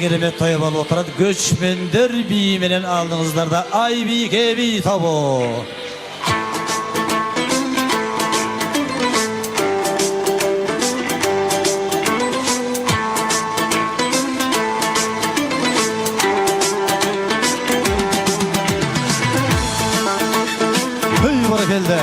kereme toy bolup oturad. Göçmender bi menen aldığınızlarda Aybike bi tabu. Hey barakelde.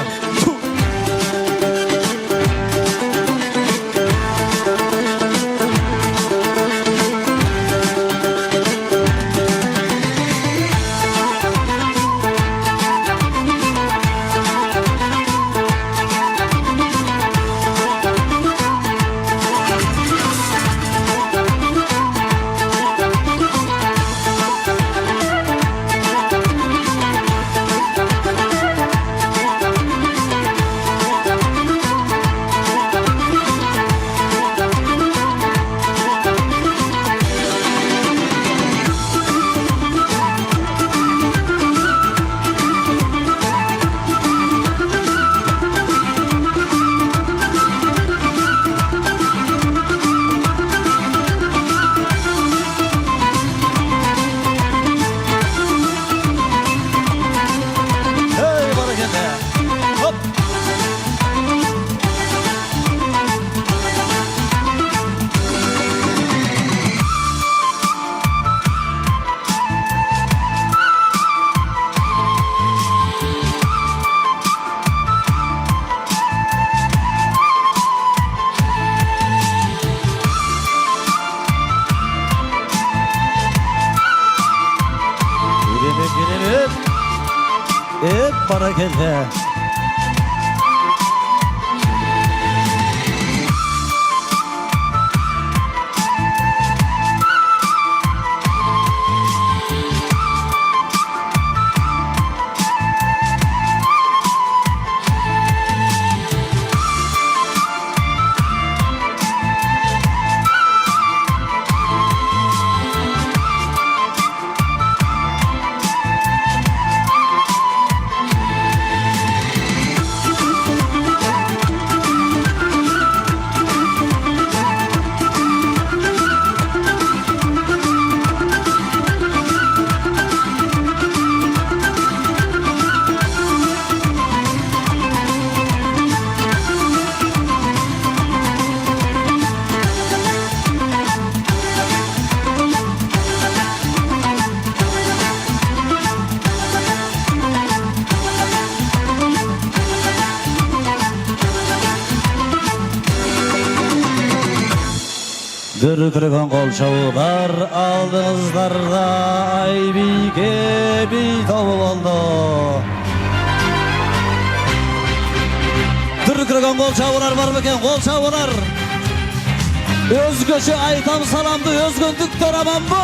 Barakelde. Dürkürgen kol çavular aldığınızlarda Aybike bi tabu oldu. Dürkürgen kol çavular var mıken kol çavular. Özgöçü aytam salamdı özgündük toraman bu.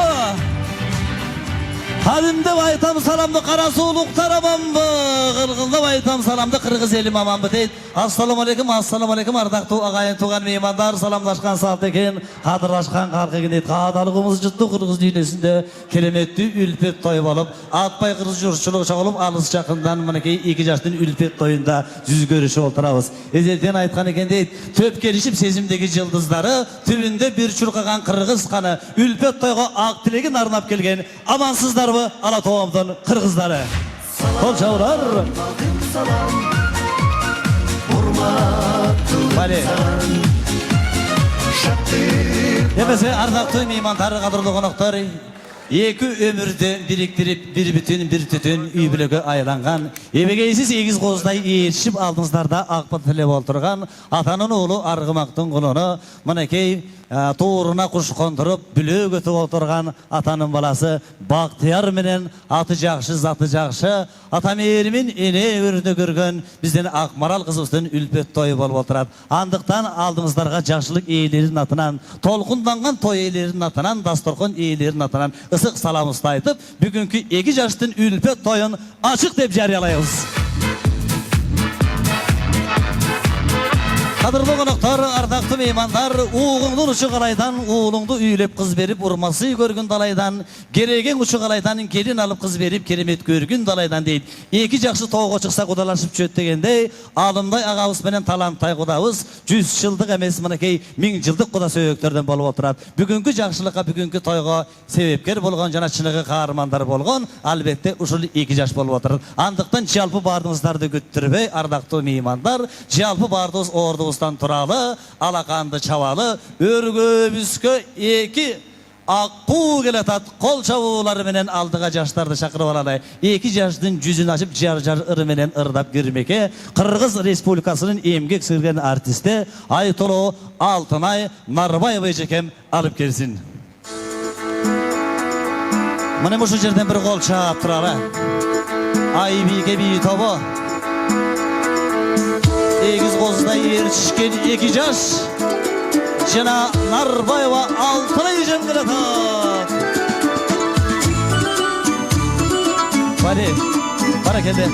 Hadimde baytam salamdı karasuğluk taraman bu. Kırgında baytam salamdı kırgız elim aman bu deyit. Assalamu alaikum ardaqtu ağayın tuğan meymanlar salamlaşkan saat eken hadırlaşkan kalk eken deyit. Qadalığımız jıttı kırgız dünyasında keremetli ülpet toy bolup atpay kırgız jurtçuluğu çağılıp alыс жақындан mınakey 2 yaştın ülpet toyunda yüz görüşü olturabız. Ezelden aytkan eken deyit. Töp gelişip sezimdeki yıldızları tübünde bir çurqagan kırgız kanı ülpet toyga ak tilegin arnap kelgen amansızlar mı Alatoğum'dan kırgızları. Kol çavurlar. Bale. Demese ardaqtı meymantarı qadırlı qonaqtары. Eki ömürde biriktirip bir bütün bir tütün üybülöge aylangan. Ebegeysiz egiz qozday erişip aldığınızlarda akbat tile olturgan. Atanın oğlu argımaktın kulunu. Mınakey toğruna kuş kondurup bülög ötüp oturgan atanın balası Baktiyar menen atı jakşı zatı jakşı atam erimin ene örünü görgön bizden Akmaral kızımızdan ülpet toyu bolup oturat. Andıktan aldığınızlarga jakşılık eğilerin atынан tolkundangan toy eğilerin atынан dastorkon eğilerin atından ısık salamızda aytıp bugünkü 2 yaştın ülpet toyun açık dep jarıyalayız. Kadırlı konuklar, ardaqlı meymanlar, uğundur uçu qalaydan, uğulundu üylep kız verip, urması görgün dalaydan, geregen uçu qalaydan, gelin alıp kız verip, kerimet görgün dalaydan deyil. İki jakşı toğuğa çıksa kudalaşıp çöt degende, alımday ağavuz menen talantay kudavuz, 100 yıldık emes mınakey, 1000 yıldık kuda söýöklerden bolup oturap. Bugünkü jakşılıqa, bugünkü toyga sebepker bolgan, jana çınıgı kahramanlar bolgan, albette uşul iki jaş bolup oturur. Andıktan jalpı bardığınızlarda göttürüp, ardaqlı meymanlar, jalpı bardığız ordu turalı, alakandı çavalı, örgübüskö iki akbu geletat kol çavuları menen aldığa jaştardı şakırıp alalay. İki jaşdın yüzünü açıp jar ırı menen ırdap girmeke, Kırgız Respublikasının emgek sürgen artisti Aytolo Altınay Narbayeva jekem alıp gelsin. Mına muşu jerden bir kol çap turalı. Aybike bir tobu. Egiz qozda erişken iki jaş Jana Narbayeva Altınay jem geletat. Bari, barakende.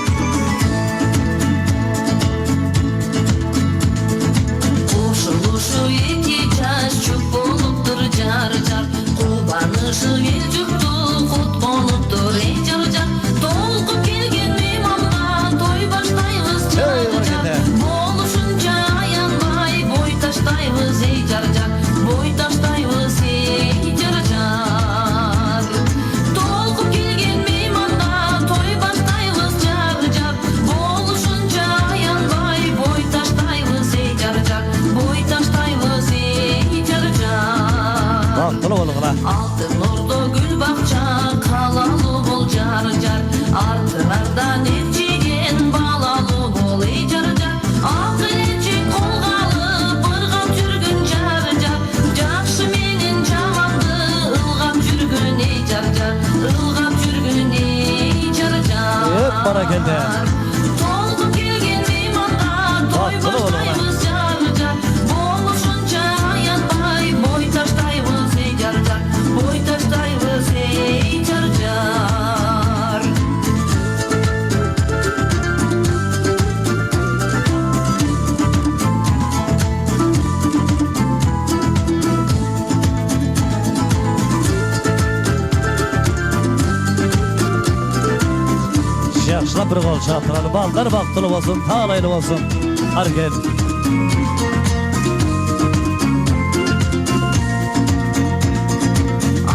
Uşu iki jaş çöp bolupdur jar jar, Kubanışı veljükdü kut bolupdur ey jar jar. Dolkup kelgen meymanlar toy başlayız jar jar. Boluşunca ayanbay boy taştayız ey jar jar, boy taştayız ey jar jar. Dolkup kelgen meymanlar toy başlayız jar jar. Boluşunca ayanbay boy taştayız ey jar jar, boy taştayız ey jar jar. Bak, kılı bolğula. Altın ordu gül bakça kalalı bol jar jar, Artılardan erçigen balalı bol ey jar jar. Akıreçik kolgalı bırgap жүрgün jar jar, Jakşı menen jamandy ılgap жүрgün ey jar jar, ılgap жүрgün ey jar jar. Hep barakende. Dolkup kelgen meymanlar toy Bak, kılı bolğula. başlayız jar jar. Boluşunca ayanbay boy taştayız ey jar jar, boy taştayız ey jar jar. Jakşılap bir kol çap turalı, ballar baktılı olsun, tağlaylı olsun. Hareket.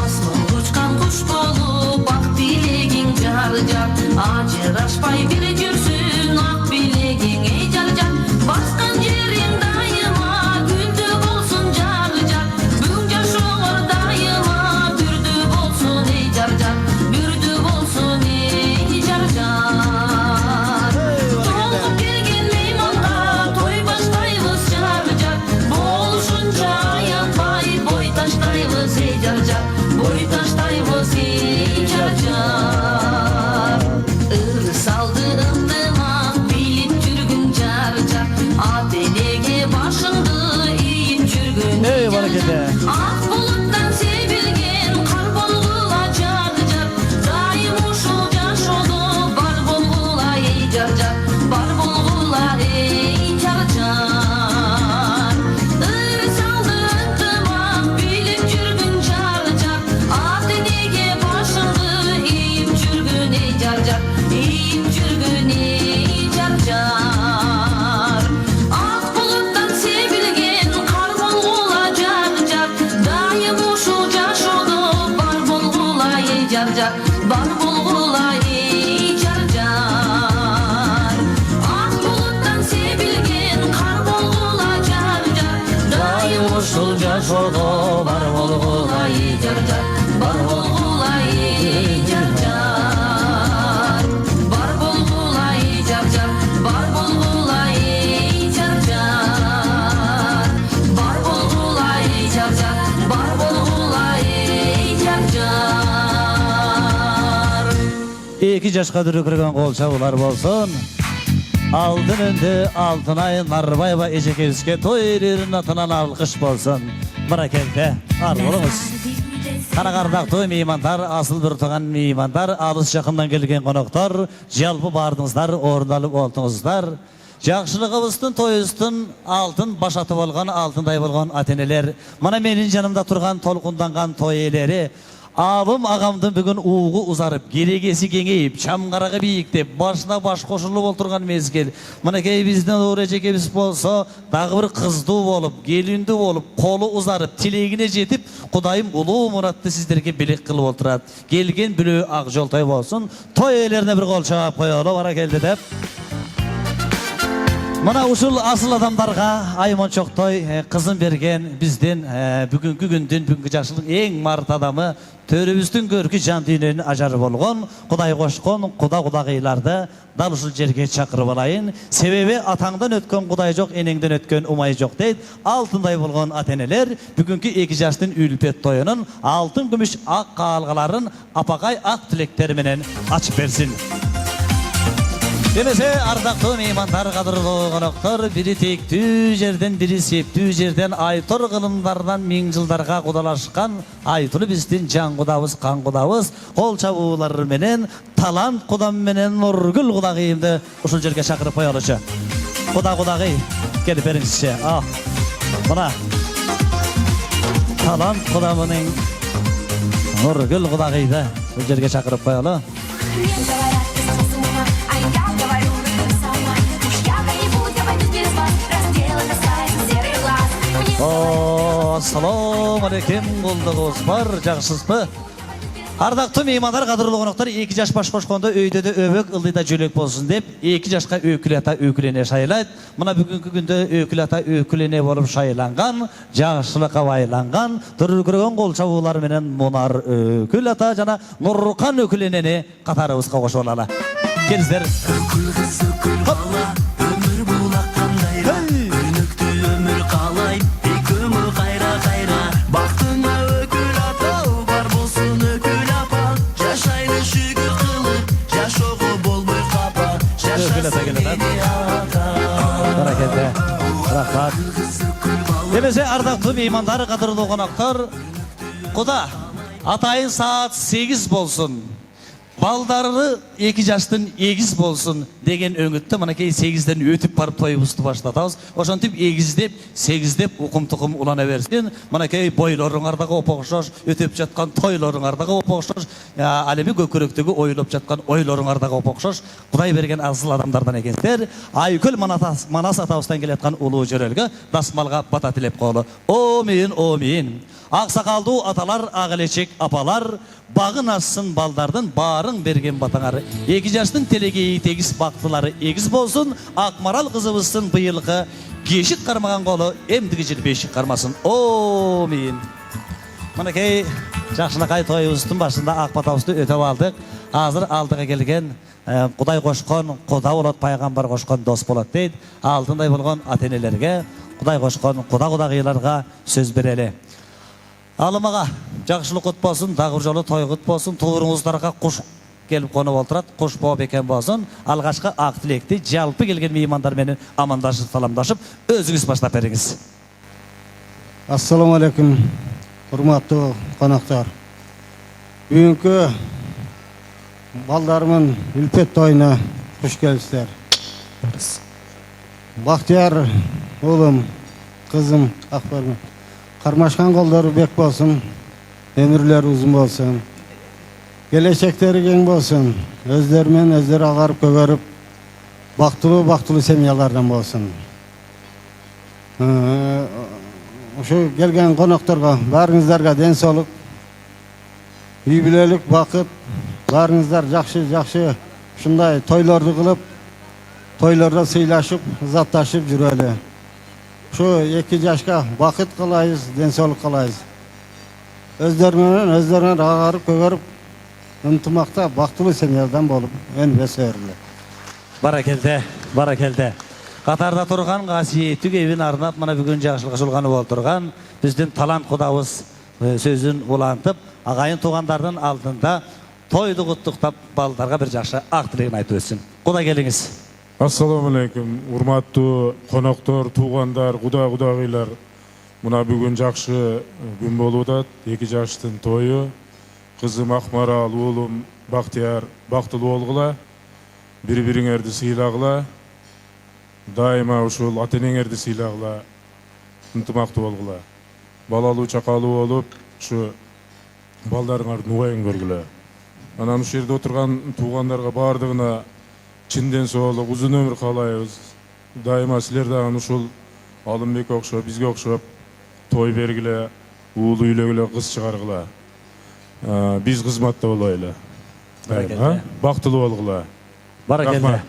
Asmın uçkan kuş bolup ak bilegin jar jar, Ajıraşpay bir jürsün ak bilegin ey jar jar. Baskan jerin dayıma güldü bolsun jar jar, Büň jaşoğur dayıma bürdü bolsun ey jar jar, bürdü bolsun ey jar jar. Dolkup kelgen meymanlar toy başlayız jar jar, Boluşunca ayanbay boy taştayız ey jar jar, boy taştayız ey jar jar. Irı saldı ındımak bilip жүрgün jar jar, Atelege başındı eğip жүрgün Ey ey jar barakende. jar. Ak buluttan sevilgen kar bolgula jar jar, Dayım uşul jaşoğlu bar bolgula ey jar jar, bar bolgula ey jar jar. Irı saldı ındımak bilip жүрgün jar jar, Atelege başındı eğip жүрgün ey jar jar, eğip жүрgün ey jar jar. Ak buluttan sevilgen kar bolgula jar jar, Dayım uşul jaşoğlu bar bolgula ey jar jar, bar bolgula ey jar jar. Ak buluttan sevilgen kar bolgula jar jar, Dayım uşul jaşoğlu bar bolgula ey jar jar, bar bolgula ey jar jar. Bar bolgula ey jar jar, bar bolgula ey jar jar. Bar bolgula ey jar jar, bar bolgula ey jar jar. İki jaşka dürükürgen kol çavular bolsun. Aldın önde Altınay Narbayeva ejekevizke toyririn atınan alkış bolsun. Barakende, ar olumuz. Kanagardakты meymanlar, asıl bir tuğan meymanlar, alыс жақындан келген konuklar, jalpı bardыңızlar, orun alıp oldunuzlar. Жақшылығыбыздың тойыстың алтын башаты болған, алтындай болған атенелер. Мана менің жанымда тұрған толқынданған той елері. Абым ағамдың бүгін уғы ұзарып, керегесі кеңейіп, шамғарағы биіктеп, башына баш қошылып отырған мезгіл. Мінекей бізден орежекеміз болса, дағы бір қызды болып, келінді болып, қолы ұзарып, тілегіне жетіп, Құдайым ұлы мұратты сіздерге білек қылып отырады. Келген білі ақ жол той болсын, той елеріне бір қол шағап қойылы бара келді деп. Мына ушул асыл адамдарға Айман Чоқтой қызын берген бізден бүгінгі күнден бүгінгі жақшылық ең март адамы төріміздің көркі жан дүйненің ажары болған Құдай қошқан құда-құдағиларды дал ушул жерге шақырып алайын. Себебі атаңдан өткен Құдай жоқ, енеңден өткен умай жоқ дейді. Алтындай болған атенелер бүгінгі 2 жастың үлпет тойының алтын күміш ақ қалғаларын апағай ақ тілектеріменен açып берсін. Демесе ардақты меймандар, қадірлі қонақтар, бірі тектүү жерден, бірі септүү жерден, айтыр ғылымдардан мың жылдарға құдалашқан, айтылы біздің жан құдавыз, қан құдавыз, қол чабулар менен, талант құдам менен, нұргүл құдағиымды ұшыл жерге шақырып қойылышы. Құдағи, келіп беріңізші. Мұна, талант құдамының нұргүл құдағиды ұшыл жерге шақырып қойылы. Ассаламу алейкум, құлдығыз бар, жақсыз бі? Ардақты меймандар, қадірлі қонақтар, 2 жаш баш қошқанда өйдеді өбек, ылдыда жөлек болсын деп, 2 жашқа өкілі ата өкілене шайлайды. Мұна бүгінгі күнде өкілі ата өкілене болып шайланған, жақшылыққа байланған, түрілгірген қол шабулар менен мұнар өкілі ата жана Нұрқан өкіленені қатарыбызға қош олала. Келіздер. Өкіл қыз өкіл қала, өмір бұлаққандай да, өнікті өмір қалайм, екімі қайра-қайра. Бақтыңа өкіл атау, бар болсын өкіл апа, жашайды шүгі қылып, жашоғы болмай қапа, жашасын мені ата. Баракелді, рахмат. Демесе ардақты меймандар, қадірлі қонақтар, Құда, атайын саат 8 болсын. Балдары 2 жаштың 8 болсын деген өңітті мұнакей 8-ден өтіп барып тойымызды баштатауыз. Ошантып 8-деп ұқым-тұқым ұлана берсен, мұнакей бойларыңардағы опоқшаш, өтеп жатқан тойларыңардағы опоқшаш, әлемі көкіректегі ойлап жатқан ойларыңардағы опоқшаш, Құдай берген асыл адамдардан екенсіздер. Айкүл Манас атауыстан келетқан ұлы жөрелгі дасмалға бата тілеп қолы. Омин, омин. Ақсақалды аталар, ағылешек апалар, бағын ашсын балдардың барын берген батаңары. 2 жаштың телегейі тегіс бақтылары егіз болсын, Ақмарал қызыбызсын бұйылғы кешік қармаған қолы, емдігі жыл бешік қармасын. Омин. Мұнекей жақшылықай тойымыздың башында Ақбатауысты өтіп алдық. Азыр алдыға келген Құдай қошқан, Құда олат пайғамбар қошқан дос болады дейді. Алтындай болған атенелерге, Құдай қошқан құда-құдағиларға сөз берелі. Алымаға жақшылық құт болсын, дағыр жолы той құт болсын, туырыңыздарға құш келіп қонып отырады, құш болып екен болсын. Алғашқы ақ тілекті жалпы келген меймандар менен амандашып, саламдашып, өзіңіз баштап беріңіз. Ассаламу алейкум, құрметті қонақтар. Бүгінгі балдарымын үлпет тойына құш келістер. Бақтияр ұлым, қызым, ақбарым. Қармашқан қолдары бек болсын, өмірлер ұзын болсын, келешектері кең болсын, өздерімен өздері ағарып көгеріп, бақтылы семьялардан болсын. Ұшы келген қонақтарға, барыңыздарға денсаулық, үй-бүлелік бақыт, барыңыздар жақшы шындай тойларды қылып, тойларда сыйлашып, затташып жүрелі. Şu 2 жашқа бақыт қалайыз, денсаулық қалайыз. Өздерінен ағарып, көгеріп, ынтымақта бақтылы семьядан болып, өнбес өрілі. Баракелді, баракелді. Қатарда тұрған қасиетті кебін арнап, мұна бүгін жақшылық жылғаны болып тұрған, біздің талант құдауыз сөзін ұлантып, ағайын туғандардың алдында тойды құттықтап, балдарға бір жақшы ақ тілегін айтып өтсін. Құда келіңіз. Ассаламу алейкум, урматтуу коноктору, туугандар, куда-кудагыйлар. Мына бүгүн жакшы күн болуп атат. 2 жаштын тою. Кызым Акмарал, уулум Бактияр бактылуу болгула. Бири-бириңерди сыйлагыла. дайыма ушул ата энеңерди сыйлагыла, ынтымактуу болгула. Балалуу чакалуу болуп, ушу балдарыңарды нубайын көргүлө. Анан ушул жерде отурган туугандарга бардыгына чын ден соолук, узун өмүр каалайбыз. Дайыма силер дагы ушул Алымбекке окшоп, бизге окшоп той бергиле, уулу үйлөгүлө, кыз чыгаргыла. Биз кызматта болойлу. Дайыма бактылуу болгула. Баракелде.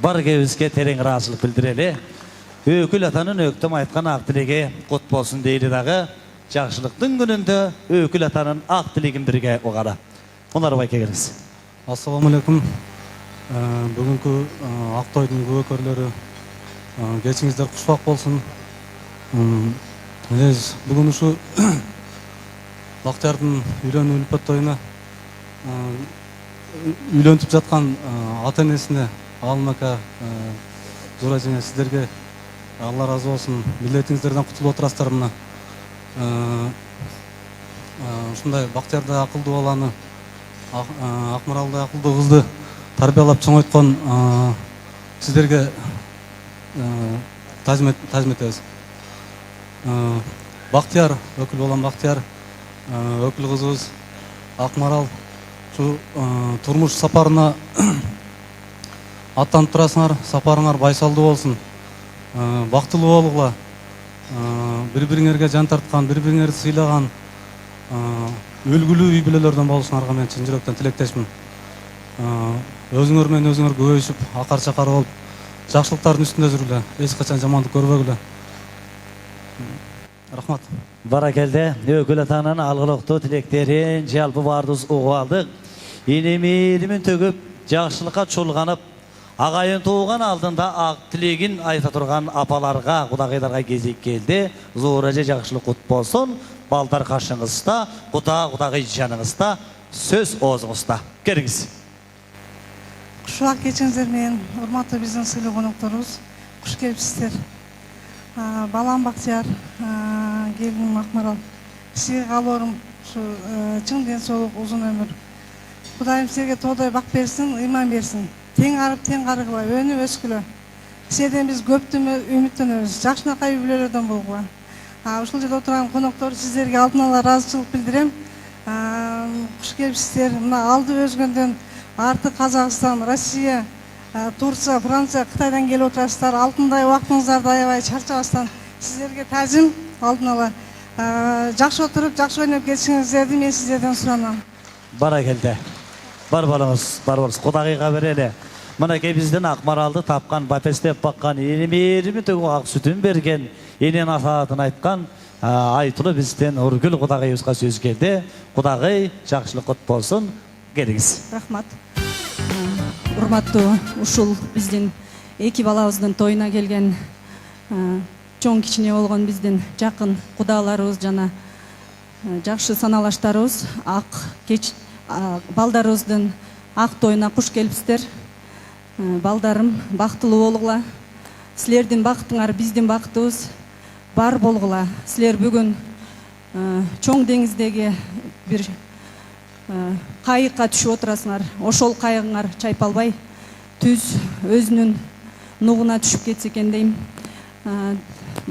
Баргебизге терең ыраазычылык билдирели. Өкүл атанын өктөм айткан ак тилеги кут болсун дейли дагы. Жакшылыктын күнүндө өкүл атанын ак тилегин бирге угара. Мунарбай келиңиз. Ассаламу алейкум. Бүгүнкү ак тойдун күбөкөрлөрү, кечиңиздер кушбак болсун. Бүгүн ушу Бактиярдын үйлөнүү үлпөт тоюна үйлөнтүп жаткан ата энесине, Алым ака, Зура эже, сиздерге Алла разы болсун. Милдетиңиздерден кутулуп отурасыздар мына. Ушундай Бактиярдай акылдуу баланы, Акмаралдай акылдуу кызды тарбиялап чоңойткон сиздерге тазим этебиз. Бактияр, өкүл балам Бактияр, өкүл кызыбыз Акмарал ушу турмуш сапарына аттанып турасыңар, сапарыңар байсалдуу болсун. Бактылуу болгула. Бири-бириңерге жан тарткан, бири-бириңерди сыйлаган, өлгүлүү үй бүлөлөрдөн болушуңарга мен чын жүрөктөн тилектешмин. Өзүңөр менен өзүңөр көбөйүшүп, акар-чакар болуп, жакшылыктардын үстүндө жүргүлө. Эч качан жамандык көрбөгүлө. Рахмат. Баракелде. Өкүл атанын алгылыктуу тилектерин жалпы баарыбыз угуп алдык. Энемиримин төгүп, жакшылыкка чулганып, агайын тууган алдында ак тилегин айта турган апаларга, кудагыйларга кезек келди. Зуур эже жакшылык кут болсун. Балдар кашыңызда, кудагый жаныңызда, сөз оозуңузда. Келиңиз. Кушбак кечиңиздер менен урматтуу биздин сыйлуу конокторубуз, куш келипсиздер. Балам Бактияр, келиним Акмарал. Сизге каалоорум ушу чың ден соолук, узун өмүр. Кудайым силерге тоодой бак берсин, ыйман берсин. Тең арып, тең карыгыла, өнүп өскүлө. Силерден биз көптү үмүттөнөбүз. Жакшынакай үй бүлөлөрдөн болгула. Ушул жерде отурган коноктор, сиздерге алдын ала ыраазычылык билдирем. Куш келипсиздер. Мына алды өзгөндөн арты Казакстан, Россия, Турция, Франция, Кытайдан келип отурасыздар. Алтындай убактыңыздарды аябай чарчабастан сиздерге таазим алдын ала. Жакшы отуруп, жакшы ойноп кетишиңиздерди мен сиздерден суранам. Баракелде. Бар балаңыз, бар болуңуз. Кудагыйга берели. Мынакей биздин Акмаралды тапкан, бапестеп баккан, энемирими төгүп ак сүтүн берген, энен атаатын айткан айтылуу биздин Ургүл кудагыйыбызга сөз келди. Кудагый жакшылык кут болсун. Келиңиз. Рахмат. Урматтуу ушул биздин эки балабыздын тоюна келген чоң кичине болгон биздин жакын кудаларыбыз жана жакшы саналаштарыбыз балдарыбыздын ак тоюна куш келипсиздер. Балдарым бактылуу болгула. Силердин бактыңар биздин бактыбыз бар болгула. Силер бүгүн чоң деңиздеги бир кайыкка түшүп отурасыңар. Ошол кайыгыңар чайпалбай түз өзүнүн нугуна түшүп кетсе экен дейм.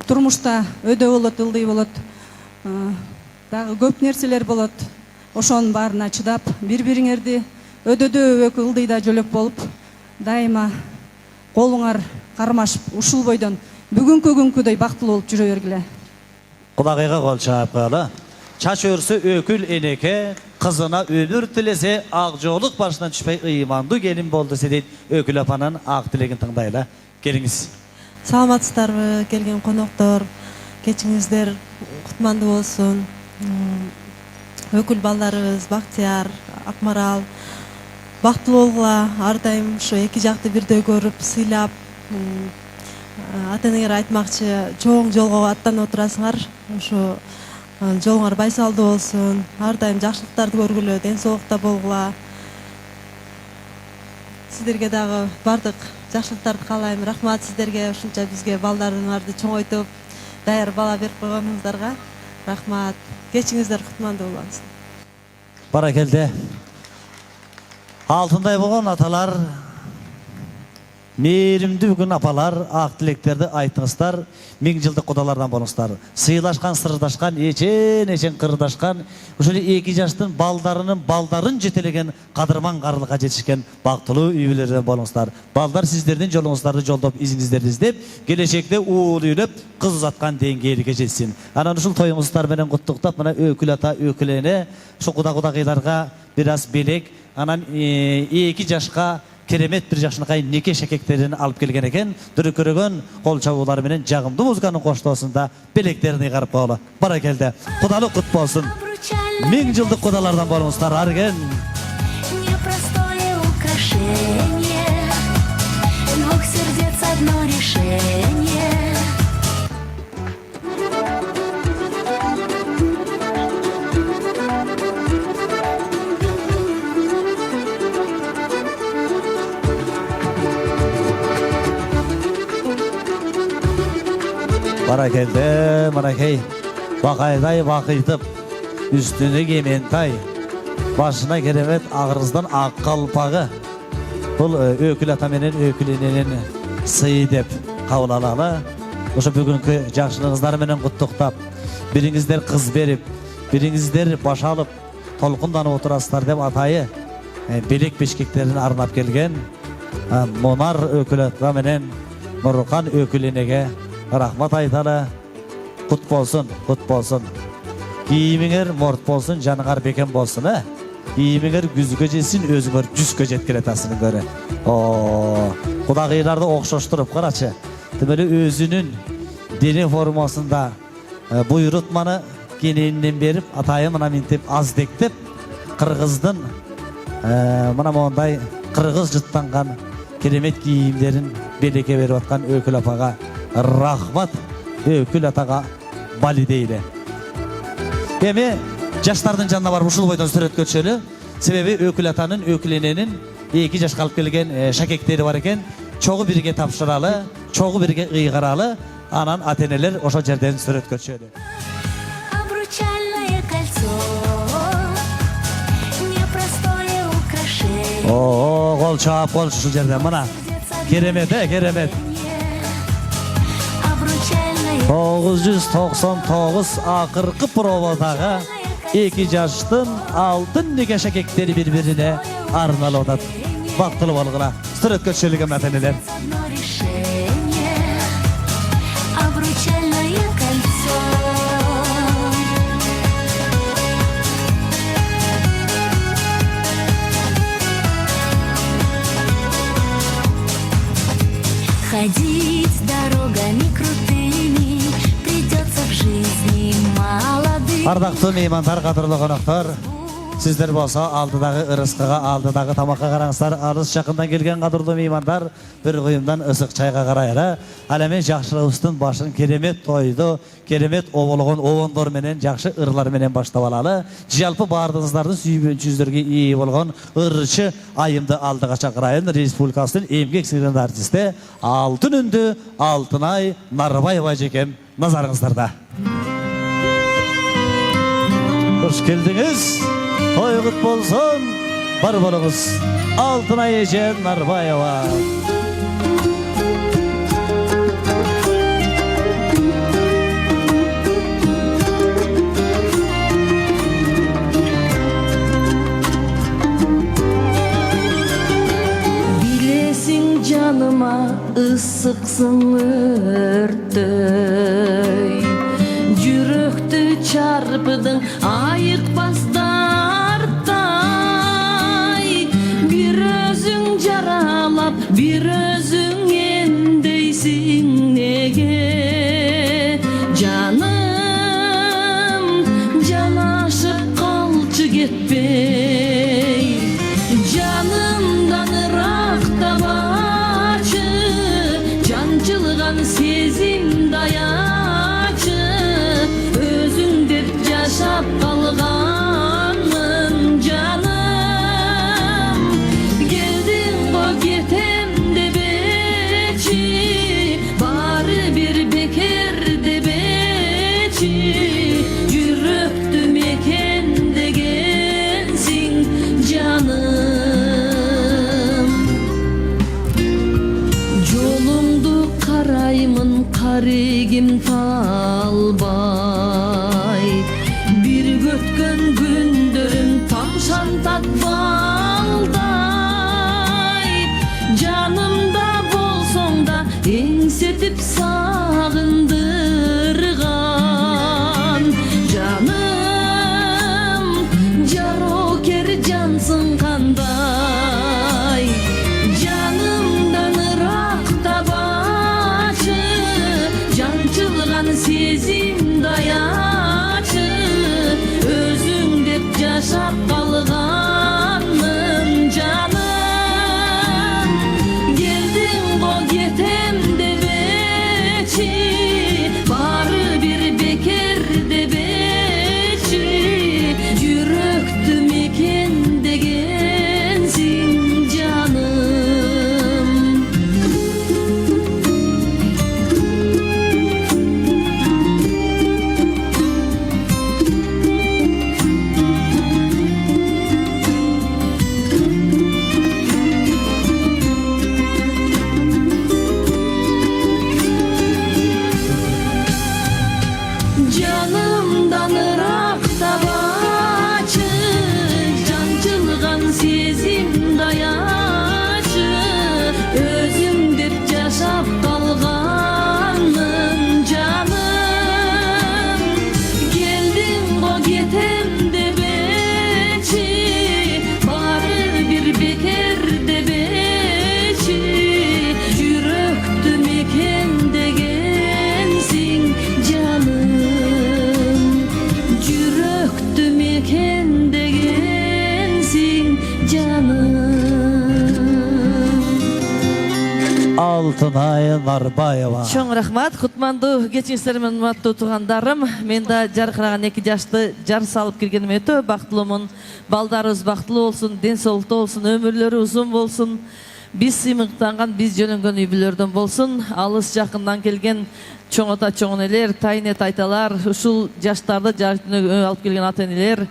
Турмушта өдө болот, ылдый болот. Дагы көп нерселер болот. Ошонун баарына чыдап, бири-бириңерди өдөдө өбөк ылдыйда жөлөп болуп, дайыма колуңар кармашып, ушул бойдон бүгүнкү күнкүдөй бактылуу болуп жүрө бергиле. Кудагыйга кол чаап кыйлы. Чач өрсө өкүл энеке, кызына өмүр тилесе, ак жоолук башынан түшпөй ыймандуу келин болду дейт өкүл апанын ак тилегин тыңдайлы. Келиңиз. Саламатсыздарбы, келген коноктор, кечиңиздер кутмандуу болсун. Өкүл балдарыбыз Бактияр, Акмарал бактылуу болгула. Ар дайым ушу эки жакты бирдей көрүп, сыйлап, ата энеңер айтмакчы, чоң жолго аттанып отурасыңар. Ушу жолуңар байсалдуу болсун. Ар дайым жакшылыктарды көргүлө, ден соолукта болгула. Сиздерге дагы бардык жакшылыктарды каалайм. Рахмат сиздерге ушунча бизге балдарыңарды чоңойтуп, даяр бала берип койгонуңуздарга. Рахмат. Кечиңиздер кутмандуу болсун. Баракелде. Алтындай болгон аталар Meyrimdi bugün apalar, aq tileklerdi aytыңыздар, ming жылдық құдалардан болыңыздар. Сыйлашқан, сырдашқан, ечен қырдашқан, ошоле 2 жаштың балдарын жетелеген қадырман қарлыға жетішкен бақтылы үйбілерден болыңыздар. Балдар сіздердің жолыңыздарды жолдап, изіңіздерді іздеп, келешекте уыл үйлеп, қыз ұзатқан деңгейліге жетсін. Анан ушул тойыңыздар менен құттықтап, мына өкіл ата өкілене, шу құда-құдағиларға біраз белек, анан 2 жашқа керемет bir жашынақай неке шәкектерін алып келген екен, дүрі көреген қол чабулары менен жағымды музыканың қоштосында белектерін иғарып қойлы. Бара келді. Құдалы құт болсын. 1000 жылдық құдалардан болыңыздар, арген. Непростое украшение, двух сердец одно решение. Bana geldi, bana key. Bakayday bakıytıp, üstüne gementay. Başına keremet ağrızdan ak kalpağı. Bu ökül atamenin ökülenenin sıyı dep kavlalalı. Oşu bugünkü jakşılığızlar menen kuttuktap. Biringizler kız berip, biringizler baş alıp, tolkundan oturaslar dep atayı. Belek beşkeklerini arnap gelgen. Monar ökül atamenen Nurkan ökülenege rahmat aytalı. Kut bolsun, kut bolsun. Kiyiminger mort bolsun, janıgar beken bolsun. Kiyiminger güzgö jetsin, özüңөр жүзгө жеткиле атасынын көрө. Кудагыйларды окшоштуруп карачы. Демели өзүнүн дене формасында буйрутманы кененинен берип, атайы мына минтип аздектеп, кыргыздын мына мондай кыргыз жыттанган керемет кийимдерин белекке берип аткан өкүл апага рахмат, өкүл атага бали дейли. Эми жаштардын жанына барып ушул бойдон сүрөткө түшөлү. Себеби өкүл атанын, өкүлененин 2 жашка алып келген шакектери бар экен. Чогу бирге тапшыралы, чогу бирге кыйгаралы, анан ата-энелер ошол жерден сүрөткө түшөлү. Обручальное кольцо, непростое украшение. Кол чаап кол ушул жерден мына. Керемет, керемет. 999 акыркы пробадагы 2 жаштын алтын неке шакектери бири-бирине арналып атат. Бактылуу болгула. Сүрөткө түшөлүгөн ата-энелер. Обручальное кольцо. Ходить дорогами крутыми придется в жизни молодым. Ардактуу меймандар, кадырлуу коноктор, сиздер болсо алдыдагы ырыскыга, алдыдагы тамакка караңыздар. Арыз жакындан келген кадырлуу меймандар, бир куюмдан ысык чайга карайлы. Ал эми жакшылыгыбыздын башын керемет тойду, керемет оболгон обондор менен, жакшы ырлар менен баштап алалы. Жалпы бардыгыңыздардын сүйүүчүлөргө ээ болгон ырчы айымды алдыга чакырайын. Республикасынын эмгек сыйлыгын артисти Алтын үндү Алтынай Нарбаева эжекем назарыңыздарда. Hoş geldiniz. Toy kut bolsun. Бар болуңуз. Алтынай эже Нарбаева. Билесиң жаныма ысыксың өрттөй, жүрөктү чарпыдың айыкпастардай. Бир өзүң жаралап, бир өзүң эмдейсиң неге? Жаным жанашып калчы кетпей, жанымдан ырактабачы, жанчылган сезим даячы, өзүң деп жашап калганмын жаным. Келдиң го кетем деп Tarigim talbay Bir götken gündörüm tamşan tatbalday Canımda bolsoň da eňsetip sagındırgan Canım jaroker jansın kanday Canımdan ırakta başı Jançılgan sezim dayaçı Özüň dep jaşap kalganmın canım Geldin bo getem debeçi Bары bir beker debeçi Yürekti meken degensin canım Canımdan ırakta baçı Jançılgan sezim dayaçı Özüm dep jaşap kalganmın canım Geldin bo getem debeçi Bары bir beker debeçi Yürekti meken degensin canım Yürekti meken degensin canım Altınay Narbayeva. Чоң рахмат, кутмандуу кечиңиздер менен урматтуу туугандарым. Мен да жаркыраган 2 жашты жар салып киргеним өтө бактылуумун. Балдарыбыз бактылуу болсун, ден соолукта болсун, өмүрлөрү узун болсун. Биз сыймыктанган, биз жөнөнгөн үй бүлөлөрдөн болсун. Алыс жакындан келген чоң ата, чоң энелер, тайне тайталар, ушул жаштарды жарыктыны алып келген ата энелер,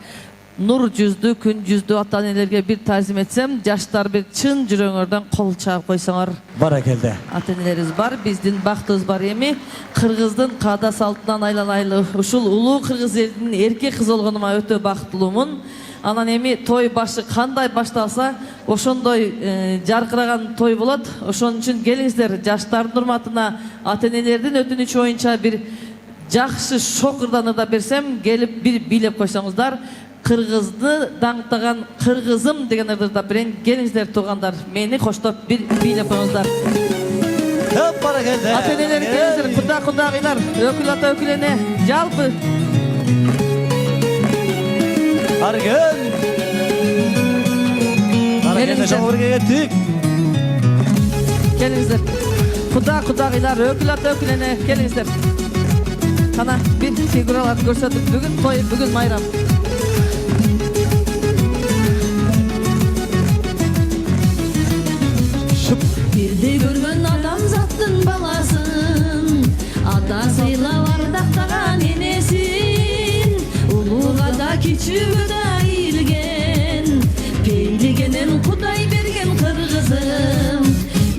нур жүздүү, күн жүздүү ата энелерге бир таазим этсем, жаштар бир чын жүрөгүңөрдөн кол чаап койсоңор. Баракелде. Ата энелерибиз бар, биздин бактыбыз бар эми. Кыргыздын каада салтынан айланайлы ушул улуу кыргыз элинин эркек кызы болгонума өтө бактылуумун. Анан эми той башы кандай башталса, ошондой жаркыраган той болот. Ошон үчүн келиңиздер, жаштардын урматына ата энелердин өтүнүчү боюнча бир жакшы шокурдан ырдап берсем, келип бир бийлеп койсоңуздар. Кыргызды даңктаган кыргызым деген ырдап берейин. Келиңиздер туугандар, мени коштоп бир бийлеп коюңуздар. Көп баракелде. Ата энелер келиңиздер, кудагыйлар, өкүл ата өкүл эне, жалпы Аргын. Баракелде жогоруга кеттик. келиңиздер. Кудагыйлар, өкүл ата өкүл эне, келиңиздер. Кана бир фигураларды көрсөтүп, бүгүн той, бүгүн майрам. Бирде көргөн адамзаттын баласын Ата сыйлап ардактаган энесин Улууга да кичүүгө да ийилген Пейлигенен Кудай берген кыргызым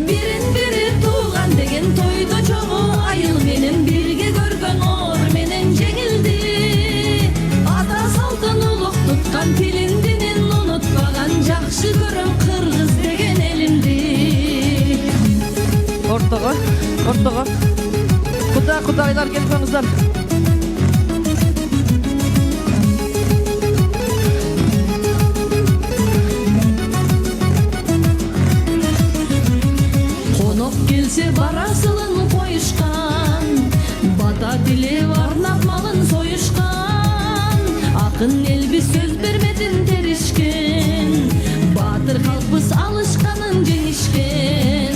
Бирин бири тууган деген тойдо чогуу айыл менен бирге көргөн оор менен жеңилди Ата салтын улук туткан тилин динин унутпаган Жакшы көрөм кыргыз деген элимди Ортого. Кудагыйлар келип коюңуздар. Конок келсе барасылын коюшкан Бата тилеп арнап малын союшкан Акын элбиз сөз бермедин теришкен Баатыр калкыбыз алышканын жеңишкен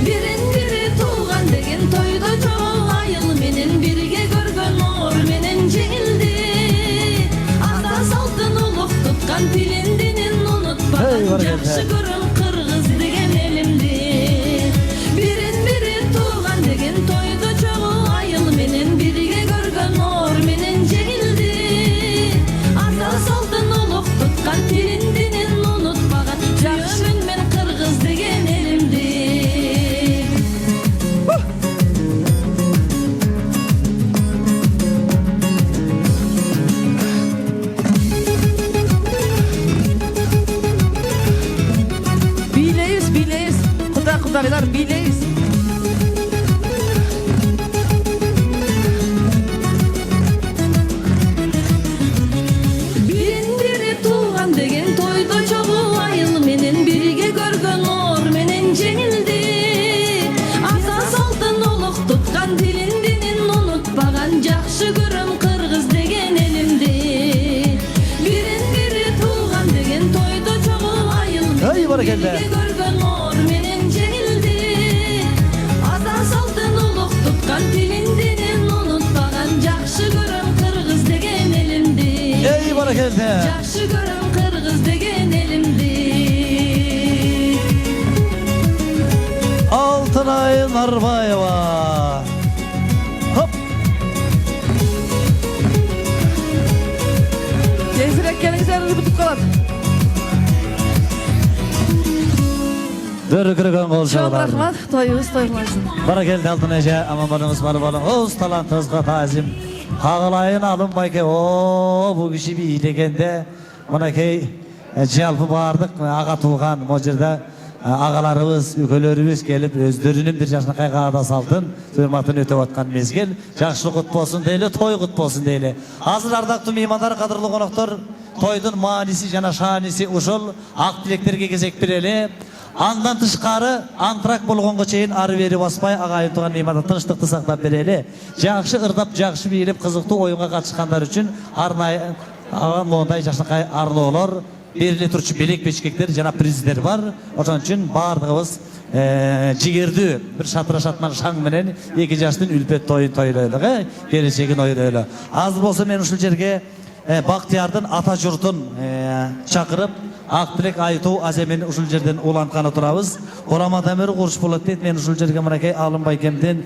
Бирин бири тууган деген тойдо чогуу айыл менен бирге көргөн оор менен жеңилди Ата салтын улук туткан тилин динин унутпаган Жакшы көрөм кыргыз деген элимди Бирин бири тууган Barakallah. Жақшы көрім қырғыз деген елімді. Altınay Narbayeva. Hop. Tezirek gelingizler bitip kalat. Dörgürgen Çok kolçalar. rahmat. Toyunuz toyulansın. Barakallah Altınayca aman balınız bana balın. Oğuz talantınızga tazim. Kağılayın alın bayke. Oo bu kişi bir iyilegende. Bana key jalpı bardık. Ağa tuğan mocirda. Ağalarımız, ülkelerimiz gelip özlerinin bir yaşına kayğada saltın. Hürmatın ötep atkan mezgil. Жақшылық құт болсын дейлі, той құт болсын дейлі. Hazır ardaқты meymanдар, qadırlı qonaqtar. Toydun manisi, jana şanisi uşul. Aq tilekterge gezek bireli. Andan tышқары, antrak bolğonga çeyin arı veri basmay, ağayın tuğan meymanda tınışlıqты saqlap bereli. Жақшы ırdap, жақшы beyilip, qızıqты oyunga katışkanlar üçün arnay, ağan moğunday yaşına arlı olur. Belirli turçu belek beşkekler, jana prizler var. Oşan üçün bardığımız jigerdi bir şatıra şatman şaң menen 2 yaştın ülpet toyun toylaylığı, geleceğin oylaylığı. Az bolsa men uşul jerge Baktiyardın ata jurtun çakırıp Aqtilek aytu azemin uşul jerden ulankan oturabız. Oramadan beri quruş bolat deyt, men uşul jerge mınakay alın baykemden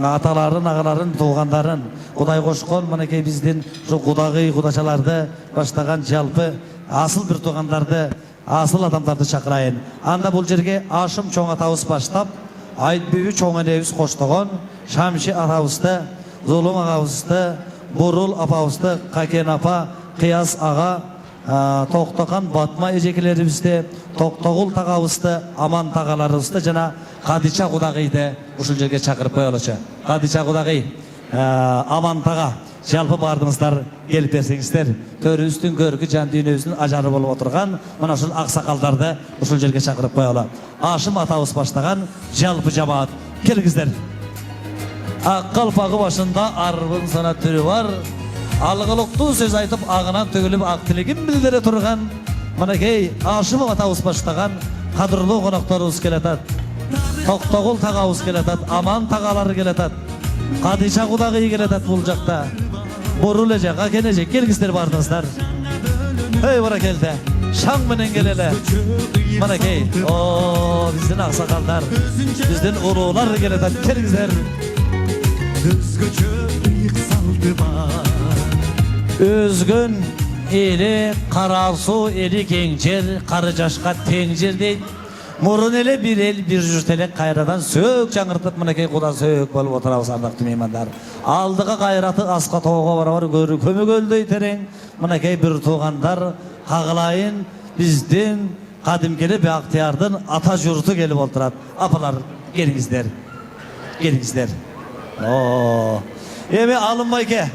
ataların, ağaların, tuğanların Kuday koşkon mınakay bizden şu kudagı, kudaşalarda başlagan jalpı asıl bir tuğanlarda, asıl adamlarda çakırayın. Anda bul jerge aşım çoğun atavız başlap, ayt büyü çoğun eneviz koştuğun, Şamşi atavızda, Zulum ağavızda, Burul apavızda, Kaken apa, Kıyas ağa, Toqtoqan batma ejeklerimizde, Toqtoğul tağavızda, Aman tağalarımızda, jana Qadiça Qudagıydı, uşul jerge çakırıp koyalıçı. Qadiça Qudagıy, Aman tağa, jalpı bardımızlar gelip bersengizler, törü üstün görgü can dünyasının ajarı bolup oturgan, mana şul aqsakaldardı uşul jerge çakırıp koyalı. Aşım atavız başlagan jalpı jamaat. Kelingizler. Qalpağı başında arbın sana türü var. Algılıqtı söz aytıp ağınan tөгülüp aqtilegin bildire turgan. Manakey aşım atavız başlagan qadırlı qonaqtarımız keletat. Toqtoğul tağavız keletat, Aman tağaları keletat. Qadiça Qudagıy keletat bulacakta. Borulecek, akenecek, gelgizler bardınızlar. Hey barakelde, şaң menen gelele. Manakey, o bizden aqsakallar, bizden ulular keletat, gelgizler. Özgün eli Kararsu eli gençer, Karıcaşka tencir deyt. Murun ele bir el bir jürtelek kayradan sök жаңыртып mınakey kuda sök bolup oturabız ardaқты meymandar. Aldığı kayratı asqa toğuğa barabar görü kömөгölдөй tereң. Mınakey bir tuğandar Kağılayın bizden kadimkeli Baktiyardın ata jurtu gelip oturat. Apalar gelingizler. Gelingizler. Oo. Emi alınmayke.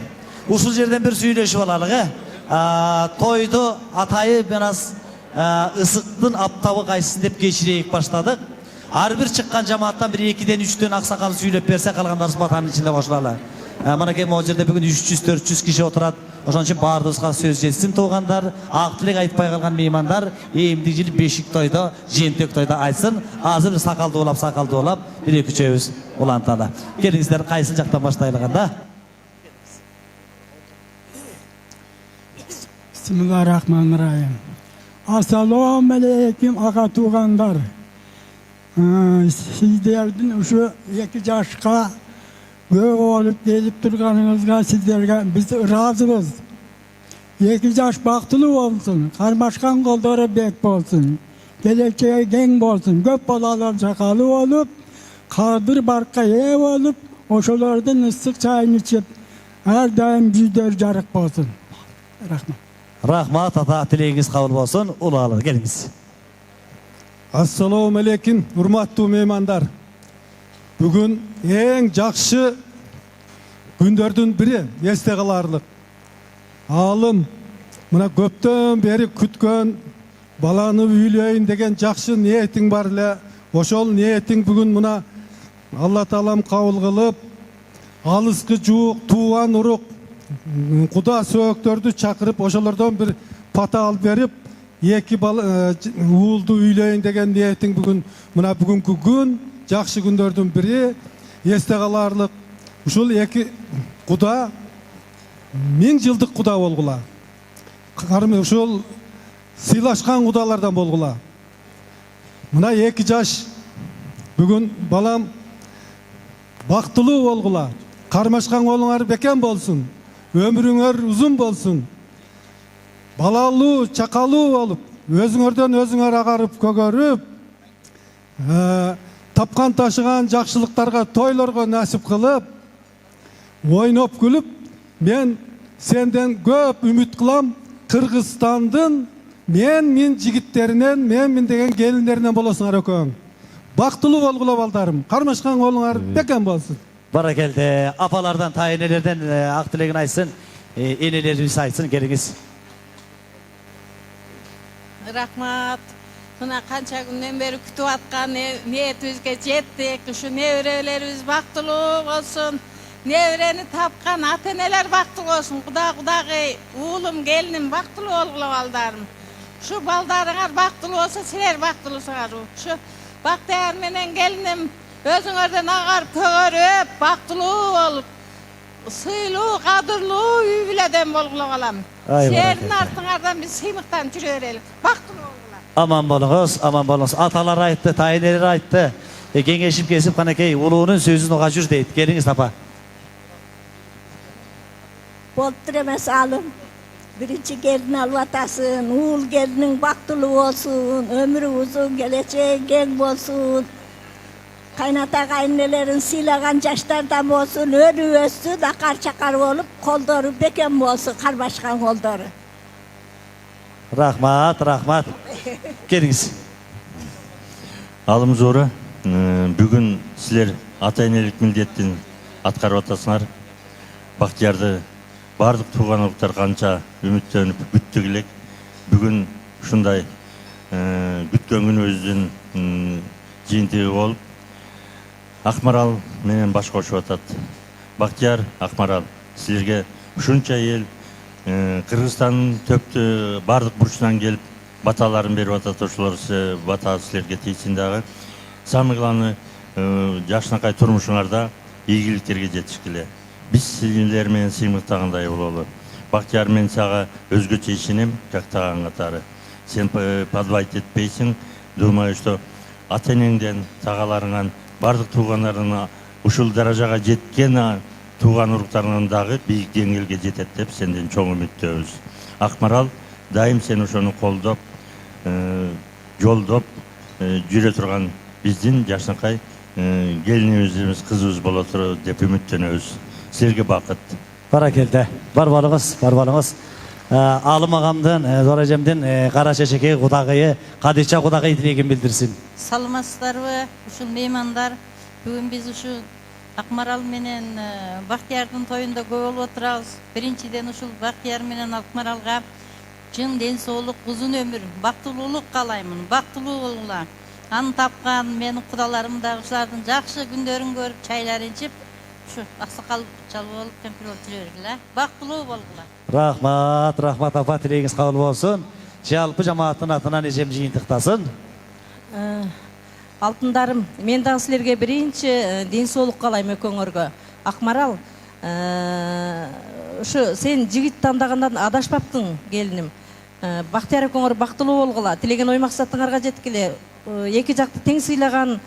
Usul yerden bir söyleşi olalığı. Toydu atayı biraz ısıktın aptavı kaysın dep geçireyik başladık. Her bir çıkkan cemaattan bir 2'den 3'ten aksakalı söylep berse kalganlar batanın içinde başlarlar. Mana ki o yerde bugün 300-400 kişi oturat. Oşan için bardığızga söz jetsin tuğanlar, aqtilek aytpay kalgan meymanlar, emdigil beşik toyda, jentek toyda aytsın. Hazır sakaldı olap, bir 2 öz ulantada. Gelingizler qaysı jaktan başlayılganda? Bismillahirrahmanirrahim. Assalamu aleykum ağa tuğanlar. Sizlerden şu 2 yaşka göğe olup gelip durganınızga sizlerge biz razıyız. 2 yaş baktılı olsun, karmaşkan kolları bek olsun, geleceğe gen olsun, köp balalar çakalı olup, kadir barka ev olup, oşulardan ıslık çayını içip, her daim yüzler jarık olsun. Rahmat. Rahmat ata tileğiniz kabul olsun. Ulalı geliniz. Assalamu aleykum hurmatlı meymandar. Bugün en jakşı gündörдүн biri esте каларлык. Alım mına köptön beri kütkön balаны üylöйүн деген jakşı niyetin бар эле. Oşol niyetin bugün mına Allah Taalam kabul kılıp alıskı juuk tuğan uruk kuda sööktörдү çakırıp oşolardan bir pata alıp berip 2 uuldu üylöйүн деген niyetin bugün mına bugünkü gün jakşı gündörдүн biri esте каларлык. Ушул 2 kuda 1000 жылдык kuda болгула. ушул сыйлашкан кудалардан болгула. Мына 2 жаш бүгүн балам бактылуу болгула. Кармашкан колуңар бекен болсун. Өмүрүңөр узун болсун. Балалуу, чакалуу болуп, өзүңөрдөн өзүңөр агарып көгөрүп, тапкан ташыган жакшылыктарга, тойлорго насип кылып, ойноп күлүп, мен сенден көп үмүт кылам. Кыргызстандын мен жигиттеринен, мен деген келиндеринен болосуңар экөөң. Бактылуу болгула балдарым. Кармашкан колуңар бекен болсун. Баракелде. Апалардан, тайнелерден ак тилегин айтсын. Энелерибиз айтсын, келиңиз. Рахмат. Мына канча күндөн бери күтүп аткан ниетибизге жеттик. Ушу неберелерибиз бактылуу болсун. Неберени тапкан ата-энелер бактылуу болсун. Кудагый, уулум, келиним бактылуу болгула балдарым. Ушу балдарыңар бактылуу болсо, силер бактылуусуңар. Ушу Бактияр менен келиним өзүңөрдөн агарып көгөрүп, бактылуу болуп, сыйлуу, кадырлуу үй бүлөдөн болгула калам. Силердин артыңардан биз сыймыктан жүрө берелик. Бактылуу болгула. Aman bolunuz, aman bolunuz. Atalar aytты, tayinler aytты. Kengешип kesip kanakey, uluğunun sözünü oğa jür deyit. Geliniz tapa. Boluptur emes alım. Birinci gelin alvatasın, uğul gelinin baktılуу olsun, ömrü uzun, geleceği keng bolsun. Kaynata kaynelerin sıylagan jaşlardan bolsun, örü össün, akar çakar olup, koldoru beken bolsun, karmaşkan koldoru. Rahmat, rahmat. Geliniz. Алым зору, бүгүн силер ата-энелик милдеттин аткарып атасыңар. Бактиярды бардык тууган уруктар канча үмүттөнүп күттүк элек. Бүгүн ушундай күткөн күнүбүздүн жыйынтыгы болуп, Акмарал менен баш кошуп атат. Бактияр, Акмарал, силерге ушунча эл Кыргызстандын төптү бардык бурчунан келип баталарын берип атат. Ошолор бата силерге тийсин дагы. Самыйланы жакшынакай турмушуңарда ийгиликтерге жетишкиле. Биз силер менен сыймыктагандай бололу. Бактияр, мен сага өзгөчө ишенем, как таган катары. Сен подвайт этпейсиң. Думаю, что ата-энеңден, тагаларыңан, бардык туугандарына ушул даражага жеткен тууган уруктарынан дагы бийик деңгээлге жетет деп сенден чоң үмүттөбүз. Акмарал, дайым сен ошону колдоп, жолдоп жүрө турган биздин жакшынакай келинибиз, кызыбыз боло турат деп үмүттөнөбүз. Силерге бакыт. Баракелде. Бар болуңуз, бар болуңуз. Алым агамдын, Зор эжемдин кара чечеке кудагайы, Кадича кудагай тилегин билдирсин. Саламатсыздарбы, ушул меймандар. Бүгүн биз ушу Акмарал менен Бактиярдын тоюнда көп болуп отурабыз. Биринчиден ушул Бактияр менен Акмаралга чын ден соолук, узун өмүр, бактылуулук каалаймын. Бактылуу болгула. Аны тапкан менин кудаларым да ушулардын жакшы күндөрүн көрүп, чайларын ичип, ушу аксакал чалып болуп, кемпир болуп жүрө бергиле. Бактылуу болгула. Рахмат, рахмат апа, тилегиңиз кабыл болсун. Жалпы жамааттын атынан эжем жыйынтыктасын. Алтындарым, мен дагы силерге биринчи ден соолук каалайм экөөңөргө. Акмарал, ушу сен жигит тандагандан адашпаптың, келиним. Бактияр экөөңөр бактылуу болгула, тилеген ой максатыңарга жеткиле. Эки жакты тең сыйлаган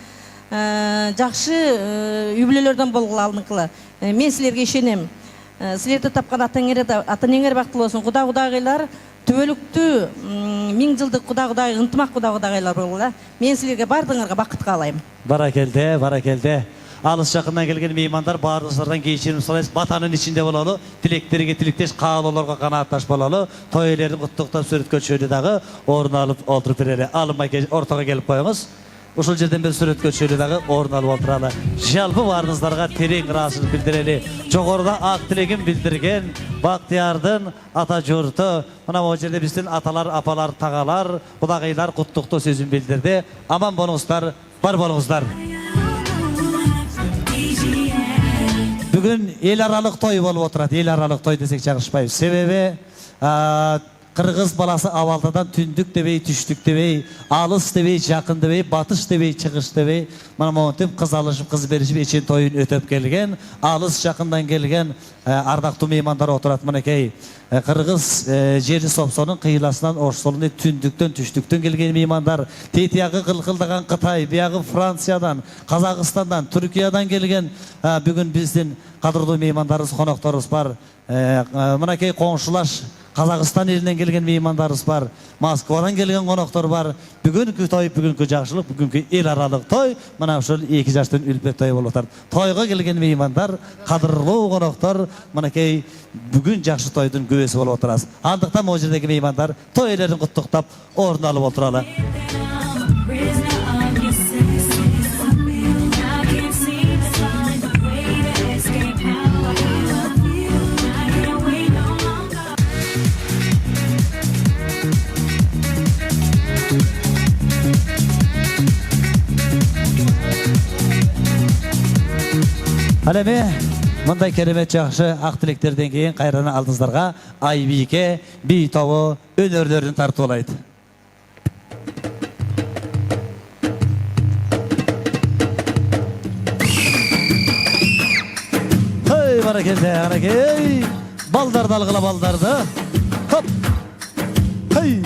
жакшы үй бүлөлөрдөн болгула алынкыла. Мен силерге ишенем. Силерди тапкан ата-энеңер бактылуу болсун. Кудагайлар түбөлүктүү 1000 жылдык кудагай, ынтымак кудагайлар болгула. Мен силерге бардыгыңарга бакыт каалайм. Баракелде, баракелде. Алыс жакындан келген меймандар баарыңыздардан кечирим сурайбыз. Батанын ичинде бололу, тилектерге тилектеш, каалоолорго канаатташ бололу. Той ээлерин куттуктап сүрөткө чөйдү дагы орун алып олтуруп берели. Алынбай ортого келип коюңуз. Ушул жерден бир сүрөткө чөйдү дагы орун алып олтуралы. Жалпы баарыңыздарга терең ыраазычылык билдирели. Жогоруда ак тилегин билдирген Бактиярдын ата журту, мына могу жерде биздин аталар, апалар, тагалар, кудагайлар куттуктоо сөзүн билдирди. Аман болуңуздар, бар болуңуздар. Бүгүн эл аралык той болуп отурат. Эл аралык той десек жагышпайбы. Себеби Kırgız balası avaltadan tündük debey, tüştük debey, alыс debey, jakın debey, batış debey, çıkış debey. Mana montip kız alışıp kız berişip için toyun ötöp gelgen, alыс jakından gelgen ardaqtуу meymandar oturat minekey. Kırgız jeri Sopsonun kıyılasından Orsolundan tündükten tüştükten gelgen meymandar, tetiyağı kılkıldagan Kıtay, biyağı Fransиядан, Kazakıstan'dan, Türkiye'den gelgen bugün bizden kadırlı meymandarız, konaklarız var. Minekey komşulaş Kazakistan elinden gelgen meymandarız var. Moskvadan gelgen konaklar var. Bugünkü toy, bugünkü jakşılık, bugünkü el aralık toy. Mana şol 2 yaştan ülpet toy bolup atar. Toyga gelgen meymandar, kadırlı konaklar, minekey bugün jakşı toydun göbesi bolup oturasız. Andıktan o jerdeki meymandar toylaryny kutluktap orun alıp oturalar. Alemi, mınday keremet jakşı ak tileklerden keyin kayrana aldыңыздарга Aybike Bitovo önörlerini tartып olaydı. Hey barakelde, barakey. Baldar dalgıla baldardı. Hop. Hey.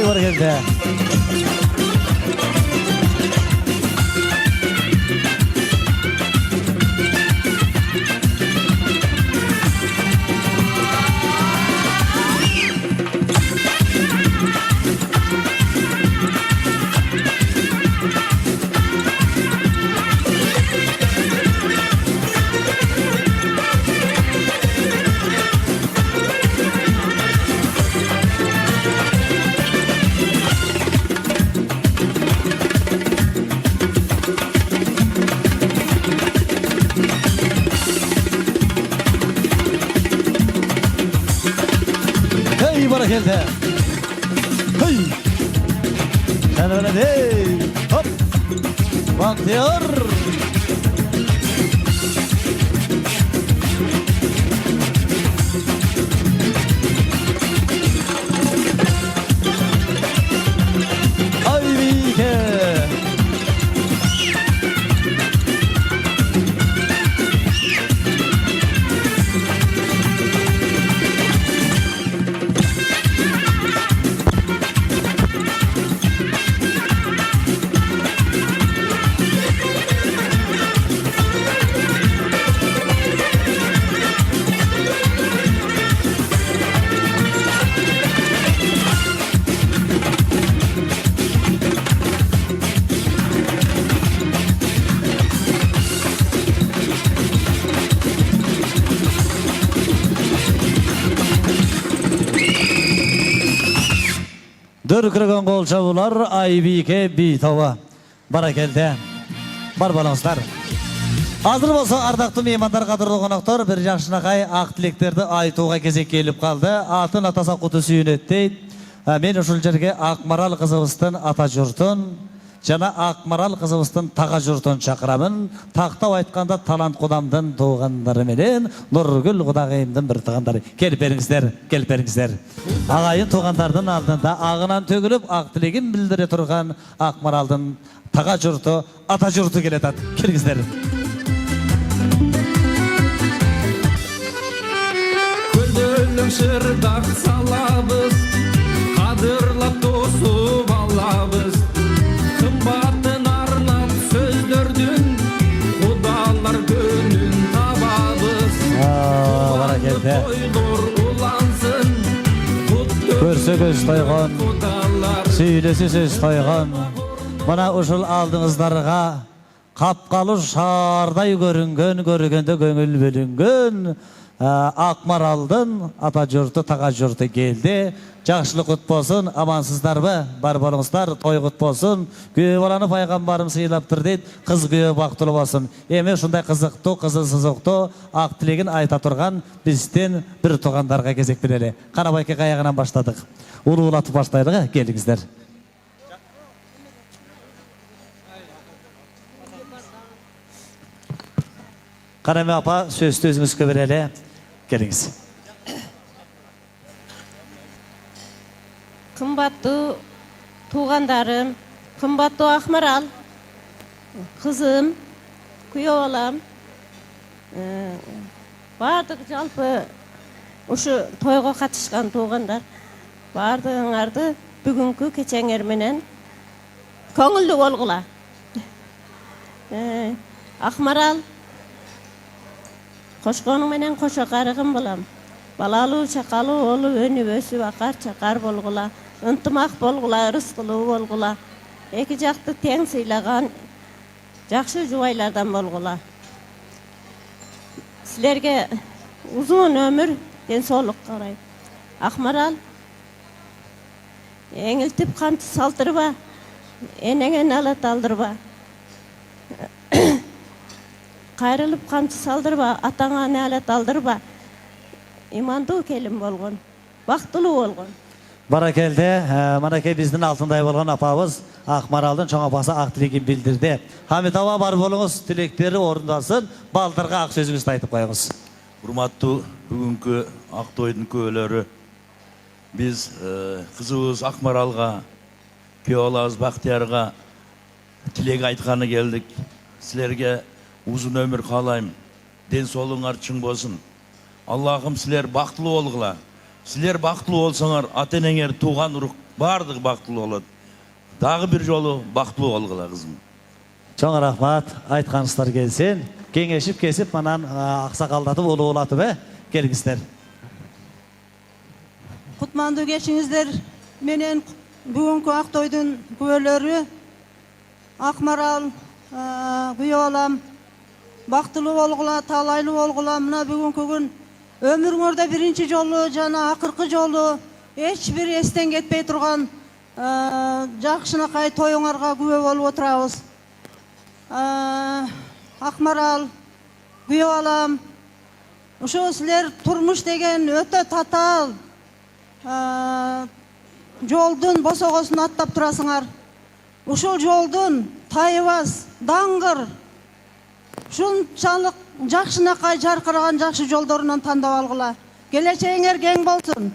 Barakelde. Barakelde. Hey. Sen öyle değil. Hop. Baktıyor. Aybike. Dörkürgen gol çabular Aybike Bitovo. Barakelde. Bar balanslar. Азыр болса ардактуу меймандар, кадырлуу коноктор, бир жакшынакай ак тилектерди айтууга кезек келип калды. Атын атаса куту сүйүнөт дейт. Мен ушул жерге Акмарал кызыбыздын ата журтун жана Акмарал кызыбыздын тага журтун чакырамын. Тактап айтканда Талант кудамдын туугандары менен Нургүл кудагайымдын бир туугандары. Келип бериңиздер, келип бериңиздер. Агайын туугандардын алдында агынан төгүлүп ак тилегин билдире турган Акмаралдын тага журту, ата журту келет. Келиңиздер. Көзөлүң шырдак салабыз, кадырлап тосуп алабыз. Кымбатын арнап сөздөрдүн, кудалар көнүн табабыз. Баракелде. Тойлор улансын, Көрсө көз тойгон, сүйлөсү сөз тойгон. Мына ушул алдыңыздарга капкалуу шаардай көрүнгөн, көргөндө көңүл бөлүнгөн Акмаралдын ата журту, тага журту келди. Жакшылык кут болсун, амансыздарбы? Бар болуңуздар, той кут болсун. Күйөө баланы пайгамбарым сыйлаптыр дейт. Кыз күйөө бактылуу болсун. Эми ушундай кызыктуу, кызыл сызыктуу ак тилегин айта турган биздин бир туугандарга кезек берели. Карабайке каягынан баштадык. Улуулатып баштайлы, келиңиздер. Караме апа, сөздү өзүңүзгө берели. Келиңиз. Кымбаттуу туугандарым, кымбаттуу Акмарал, кызым, күйөө балам, баардык жалпы ушу тойго катышкан туугандар, баардыгыңарды бүгүнкү кечеңер менен көңүлдүү болгула. Акмарал, кошконуң менен кошо карыгым балам. Балалуу, чакалуу, олу өнүп өсүп акар чакар болгула. Ынтымак болгула, ырыскылуу болгула. Эки жакты тең сыйлаган жакшы жубайлардан болгула. Силерге узун өмүр, ден соолук карайм. Акмарал, эңилтип камчы салтырба, энеңен алат алдырба. Кайрылып камчы салдырба, атаңа нәлет алдырба. Имандуу келин болгон, бактылуу болгон. Баракелде, манакей биздин алтындай болгон апабыз Акмаралдын чоң апасы ак тилегин билдирди. Хамит аба, бар болуңуз, тилектери орундасын, балдарга ак сөзүңүздү айтып коюңуз. Урматтуу бүгүнкү ак тойдун көөлөрү, биз кызыбыз Акмаралга, күйөө балабыз Бактиярга тилек айтканы келдик. Силерге узун өмүр каалайм, ден соолугуңар чың болсун. Аллахым силер бактылуу болгула. Силер бактылуу болсоңор, ата-энеңер, тууган урук баардыгы бактылуу болот. Дагы бир жолу бактылуу болгула кызым. Чоң рахмат, айтканыңыздар келсин. Кеңешип кесип, анан аксакалдатып, улуулатып, келиңиздер. Кутмандуу кечиңиздер менен бүгүнкү ак тойдун күбөлөрү Акмарал, күйөө балам, бактылуу болгула, талайлуу болгула. Мына бүгүнкү күн өмүрүңөрдө биринчи жолу жана акыркы жолу эч бир эстен кетпей турган жакшынакай тоюңарга күбө болуп отурабыз. Акмарал, күйөө балам, ушул силер турмуш деген өтө татаал жолдун босогосун аттап турасыңар. Ушул жолдун тайыбас, даңгыр, ушунчалык жакшынакай жаркыраган жакшы жолдорунан тандап алгыла. Келечегиңер кең болсун,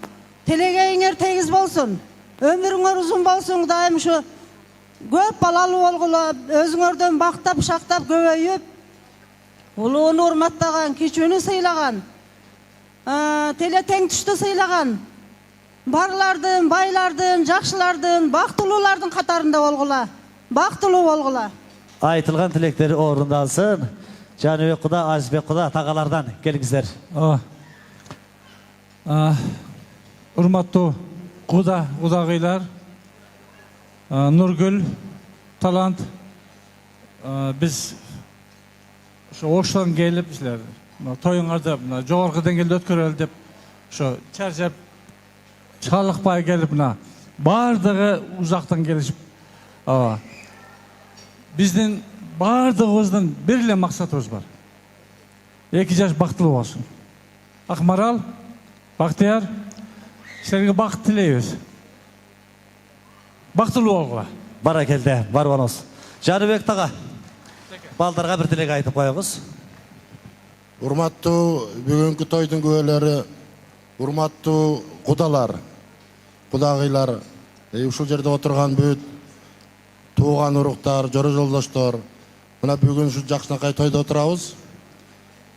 телегейиңер тегиз болсун, өмүрүңөр узун болсун. Дайым ушу көп балалуу болгула, өзүңөрдөн бактап, шактап көбөйүп, улууну урматтаган, кичүүнү сыйлаган, теле тең түштү сыйлаган, барлардын, байлардын, жакшылардын, бактылуулардын катарында болгула. Бактылуу болгула. Айтылган тилектери орундалсын. Жаныбек куда, Азизбек куда, тагалардан келиңиздер. Урматтуу кудагыйлар, Нургүл, Талант, биз Оштон келип, силер тоюңарды жогорку деңгээлде өткөрөлү деп, чарчап, чалыкпай келип, баардыгы узактан келишип, биздин баардыгыбыздын бир эле максатыбыз бар. 2 жаш бактылуу болсун. Акмарал, Бактияр, силерге бакыт тилейбиз. Бактылуу болгула. Баракелде, бар болуңуз. Жаныбек тага, балдарга бир тилек айтып коебуз. Урматтуу бүгүнкү тойдун күбөлөрү, урматтуу кудалар, кудагыйлар, ушул жерде отурган бүт тууган уруктар, жора жолдоштор, мына бүгүн ушу жакшынакай тойдо отурабыз.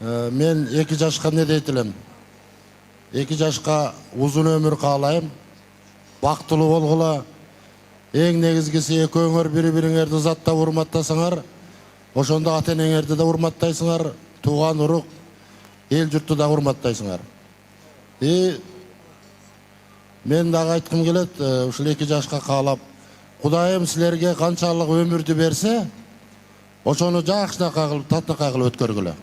Мен 2 жашка не дейт элем? 2 жашка узун өмүр каалайм, бактылуу болгула. Эң негизгиси экөөңөр бири-бириңерди заттап урматтасаңар, ошондо ата-энеңерди да урматтайсыңар, тууган урук, эл журтту да урматтайсыңар. Мен дагы айткым келет, ушул 2 жашка каалап, Кудайым силерге канчалык өмүрдү берсе, ошону жакшынакай кылып, татынакай кылып өткөргүлө.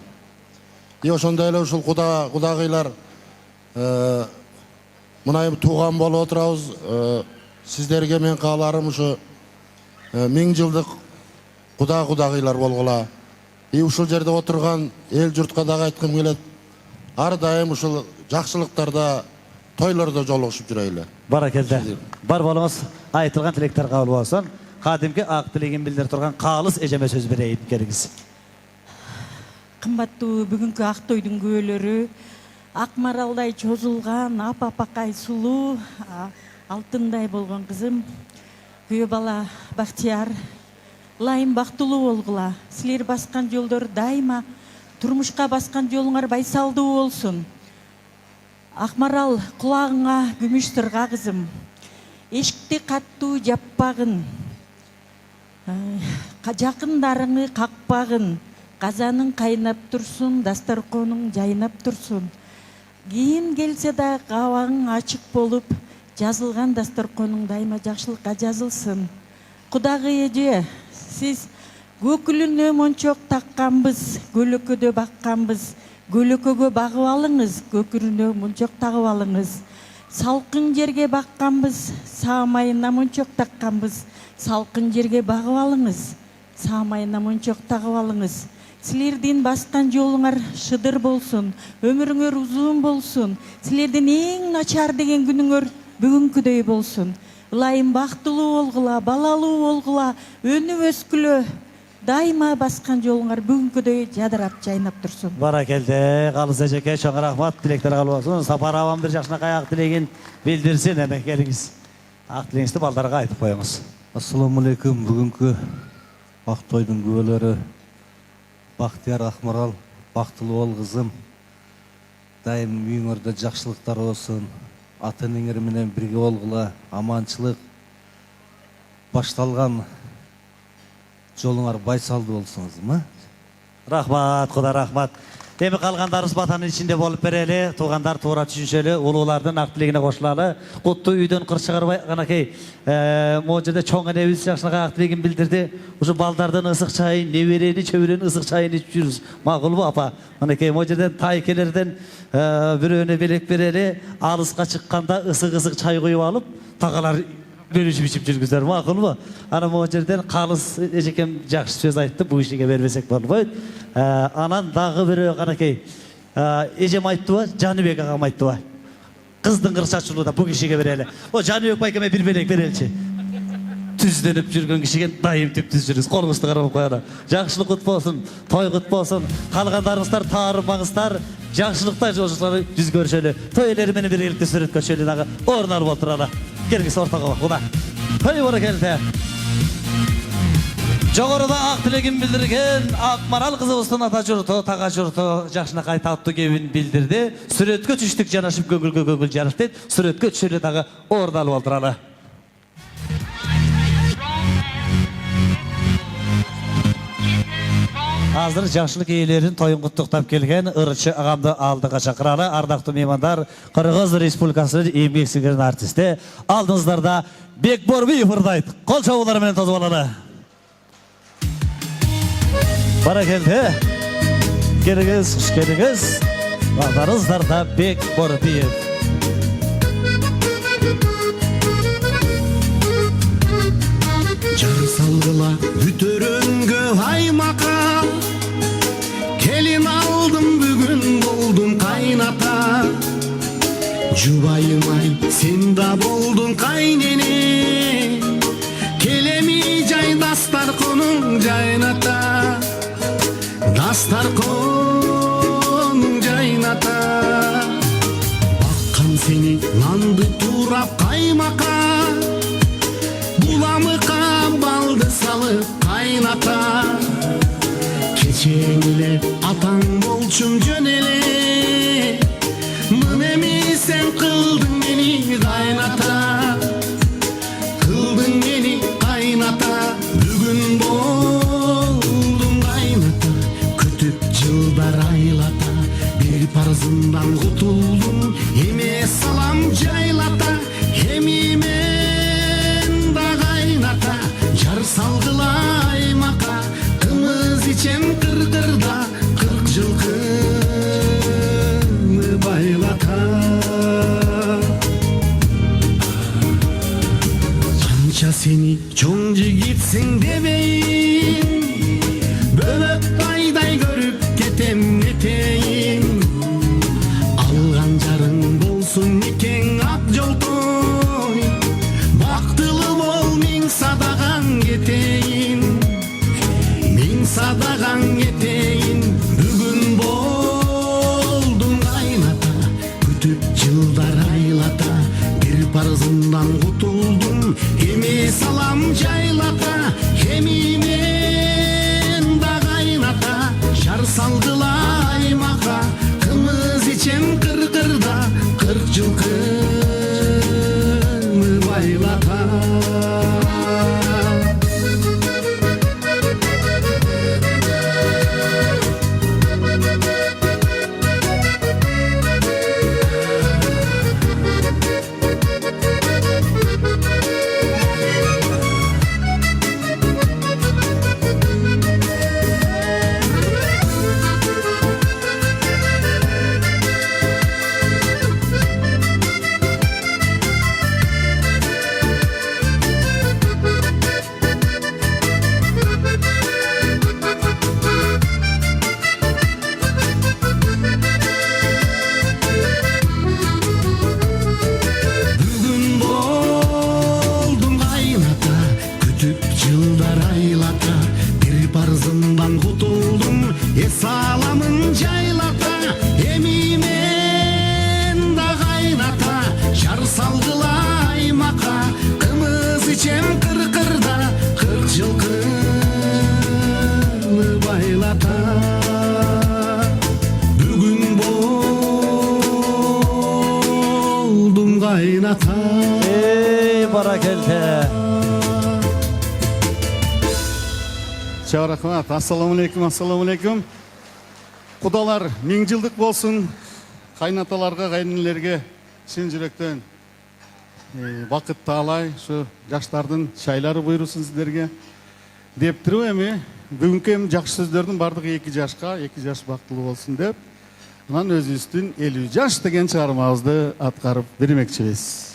Ошондой эле ушул кудагыйлар мына тууган болуп отурабыз. Сиздерге мен кааларым ушу 1000 жылдык кудагыйлар болгула. Ушул жерде отурган эл журтка дагы айткым келет. Ар дайым ушул жакшылыктарда, тойлордо жолугушуп жүрөйлү. Баракелде. Бар болуңуз, айтылган тилектер кабыл болсун. Кадимки ак тилегин билдирип турган калыс эжеме сөз берейин келиңиз. Кымбаттуу бүгүнкү ак тойдун күбөлөрү, Акмаралдай чозулган, апапакай сулуу, алтындай болгон кызым, күйөө бала Бактияр, ылайым бактылуу болгула. Силер баскан жолдор дайыма турмушка баскан жолуңар байсалдуу болсун. Акмарал, кулагыңа күмүш сырга кызым. Эшикти каттуу жаппагын. Жакындарыңы какпагын. Казаның кайнап турсун, дастарконуң жайнап турсун. Кийин келсе да кабагың ачык болуп, жазылган дастарконуң дайыма жакшылыкка жазылсын. Кудагый эже, сиз көкүлүнө мончок такканбыз, көлөкөдө бакканбыз. Көлөкөгө багып алыңыз, көкүрүнө мончок тагып алыңыз. Салкын жерге бакканбыз, саамайына мончок такканбыз. Салкын жерге багып алыңыз, саамайына мончок тагып алыңыз. Силердин баскан жолуңар шыдыр болсун, өмүрүңөр узун болсун. Силердин эң начар деген күнүңөр бүгүнкүдөй болсун. Ылайым бактылуу болгула, балалуу болгула, өнүп өскүлө. Дайыма баскан жолуңар бүгүнкүдөй жадырап жайнап турсун. Баракелде, калыс эжеке, чоң рахмат, тилектер кабыл болсун. Сапар абам бир жакшынакай ак тилегин билдирсин, эме келиңиз. Ак тилегиңизди балдарга айтып коюңуз. Ассаламу алейкум. Бүгүнкү ак тойдун күбөлөрү, Бактияр, Акмарал, бактылуу бол кызым. Дайым үйүңөрдө жакшылыктар болсун. Ата-энеңер менен бирге болгула, аманчылык. Башталган жолуңар байсалдуу болсун кызым. Рахмат, Куда рахмат. Эми калгандарыбыз батанын ичинде болуп берели, туугандар туура түшүншөлү, улуулардын ак тилегине кошулалы. Куттуу үйдөн кыр чыгарбай канакей, могу жерде чоң энебиз жакшынакай ак тилегин билдирди. Ушу балдардын ысык чайын, неберени, чөбүрөнүн ысык чайын ичип жүрүбүз. Макулбу апа? Манакей могу жерден тайкелерден бирөөнө белек берели, алыска чыкканда ысык чай куюп алып, тагалар бөлүшүп ичип жүргүздөр. Макулбу? Ана могу жерден калыс эжекем жакшы сөз айтты, бул ишиге бербесек болбойт. Анан дагы бирөө канакей, эжем айттыбы, Жаныбек агам айттыбы. Кыздын кыр чачылууда бул кишиге берели. О, Жаныбек байкеме бир белек береличи. Түздөнүп жүргөн кишиге дайым түптүз жүрүңүз. Колуңузду карап коелу. Жакшылык кут болсун, той кут болсун. Калгандарыңыздар таарынбаңыздар. Жакшылыкта жолжулары жүз көрүшөлү. Той элери менен биргеликте сүрөткөчөлү дагы орун алып отуралы. Келгиз ортого Куда. Той баракелде. Жогоруда ак тилегин билдирген Акмарал кызыбыздын ата журту, тага журту жакшынакай таттуу кебин билдирди. Сүрөткө түштүк, жанашып көңүлгө көңүл жарыш дейт. Сүрөткө түшөлү дагы орун алып отуралы. Азыр жакшылык ээлерин тоюн куттуктап келген ырчы агамды алдыга чакыралы. Ардактуу меймандар, Кыргыз Республикасынын эмгек сиңирген артисти алдыңыздарда Бекборбиев ырдайт. Кол чабуулары менен тосуп алалы. Баракелде. Келиңиз, хуш келиңиз. Балдарыңыздарда Бекборбиев. Жар салгыла бүтөрөнгө аймакка, келин алдым бүгүн болсун кайнене келеми жай дастарконуң жайната дастарконуң жайната баккан сени нанды туурап каймакка буламыкка балды салып кайната кечең эле атаң болчум жөн эле мын эми сен кылдың мени кайната кылдың мени кайната бүгүн болдум кайната күтүп жылдар айлата бир парзымдан кутулдум эме салам жайлата эми мен да кайната жар салгыла аймакка кымыз ичем кыркырда 40 жылкыны байлата канча сени чоң жигитсиң дебейин бөлөк байдай көрүп кетем этейин алган жарың болсун никең ак жолтой бактылуу бол миң садаган кетейин миң садаган кетейин бүгүн болдум кайната күтүп жылдар айлата бир парзымдан кутулдум эми салам жайлата эми мен да кайната жар салгыла аймакка кымыз ичем кыркырда 40 жылкыны байлата саламын жайлата эми мен да кайната жар салгыла аймакка кымыз ичем кыркырда 40 жылкыны байлата бүгүн болдум кайната баракелде. Ча рахмат. Ассаламу алейкум. Кудалар миң жылдык болсун. Кайнаталарга, кайненелерге чын жүрөктөн бакыт таалай, ушу жаштардын чайлары буйрусун сиздерге деп туруп эми бүгүнкү эми жакшы сөздөрдүн бардыгы 2 жашка, 2 жаш бактылуу болсун деп анан өзүбүздүн 50 жаш деген чыгармабызды аткарып бермекчибиз.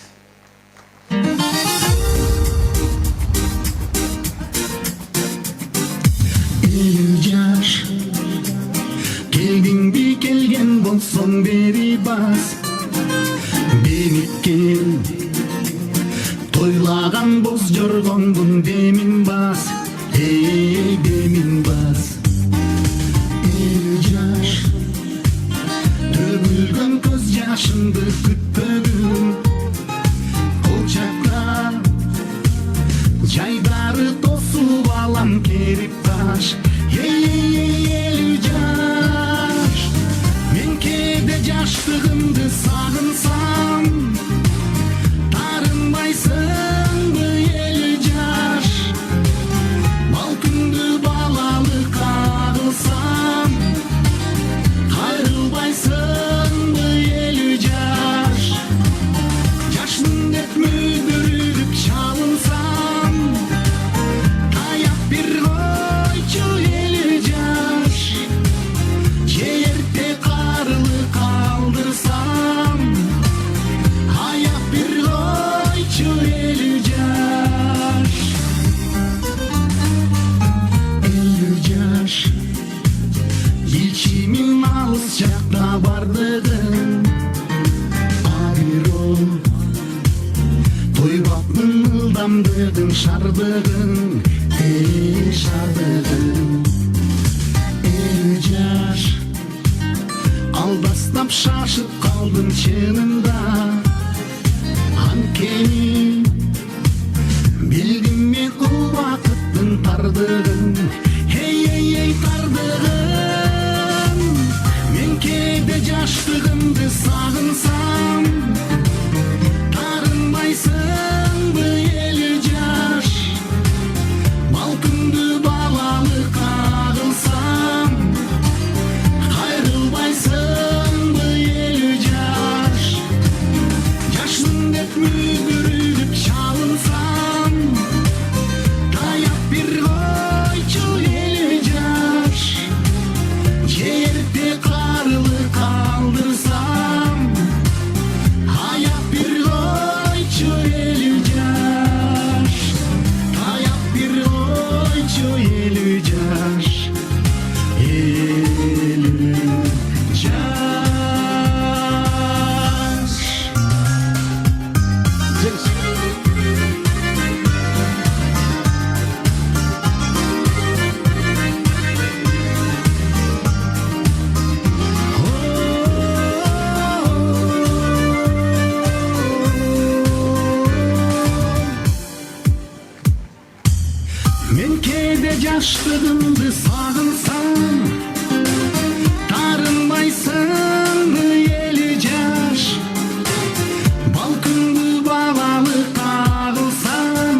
Келдиң би келген болсоң бери бас Бениткен тойлаган боз жоргоңдун демин бас демин бас жаш төгүлгөн көз жашыңды күтпөгүн Колчакта жайдары тосуп алам керип таш жаш мен кээде жаштыгымды сагынсам тарынбайсыңбы элүү жаш балкыңды балалык агылсам кайрылбайсыңбы элүү жаш жаштын деп мүдүрүп чалынсам таяп бир койчу элүү жаш же эрте карылы калдырсам аяп бир койчу элүү Кыйбаттын ылдамдыгын шардыгын шардыгын эл жаш алдастап шашып калдым чынында анткени билдим мен убакыттын тардыгын эй тардыгын мен кейде жаштыгымды сагынсам тарынбайсыңбы эл жаш балкымды балалык кагылсам кайрылбайсыңбы эл жаш жашмын деп мүдүрүлүп чалынсам таяп бир койчу эл жаш жерде карылы калдырсам аяп бир койчу эл жаш таяп бир койчу эл жаш эл жаш мен кейде жаштыгымды сагынсам тарынбайсыңбы эл жаш балкымды балалык кагылсам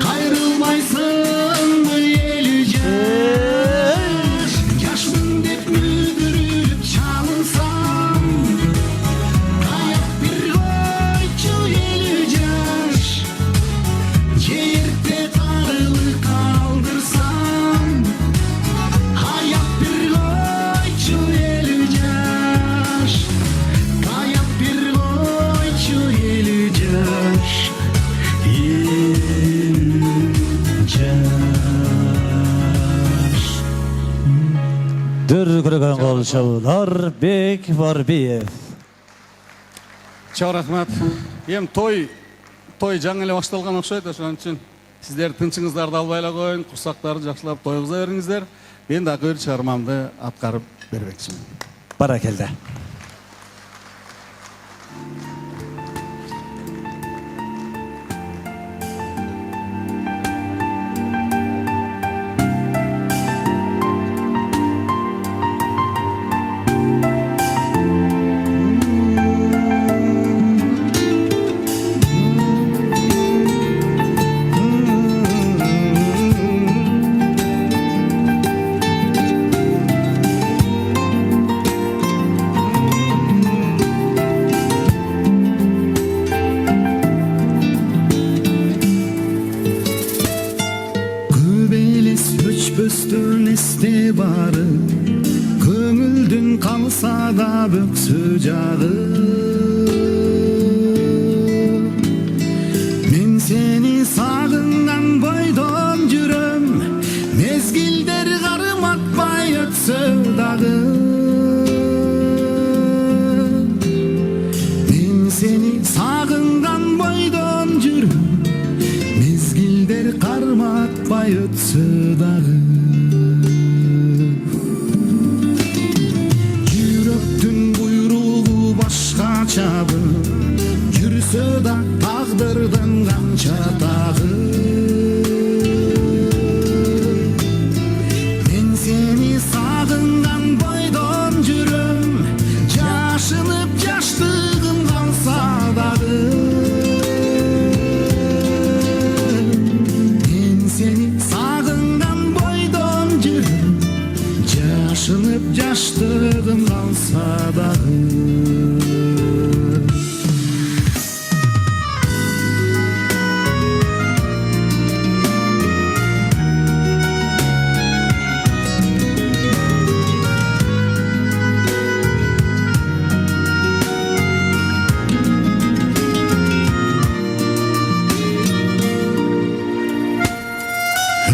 кайрылбайсыңбы эл жаш жашмын деп мүдүрүлүп чалынсам таяп бир койчу эл жаш жерде карылы калдырсам аяп бир койчу эл жаш таяп бир койчу эл жаш Дүркүрөгөн кол чабуулар Бек Барбиев. Чоң рахмат. Эми той жаңы эле башталган окшойт, ошон үчүн сиздер тынчыңыздарды албай эле коюн, курсактарды жакшылап тойгуза бериңиздер. Мен дагы бир чыгармамды аткарып бербекчимин. Баракелде. Өчпөстөн эсте бары көңүлдүн калса да бөксө жагы мен сени сагынган бойдон жүрөм мезгилдер карматпай өтсө дагы мен сени сагынган бойдон жүрөм мезгилдер карматпай өтсө дагы жүрөктүн буйругу башкачабы жүрсө да тагдырдын канча тагы мен сени сагынган бойдон жүрөм жашынып жаштыгым калса дагы жашынып жаштыгым калса дагы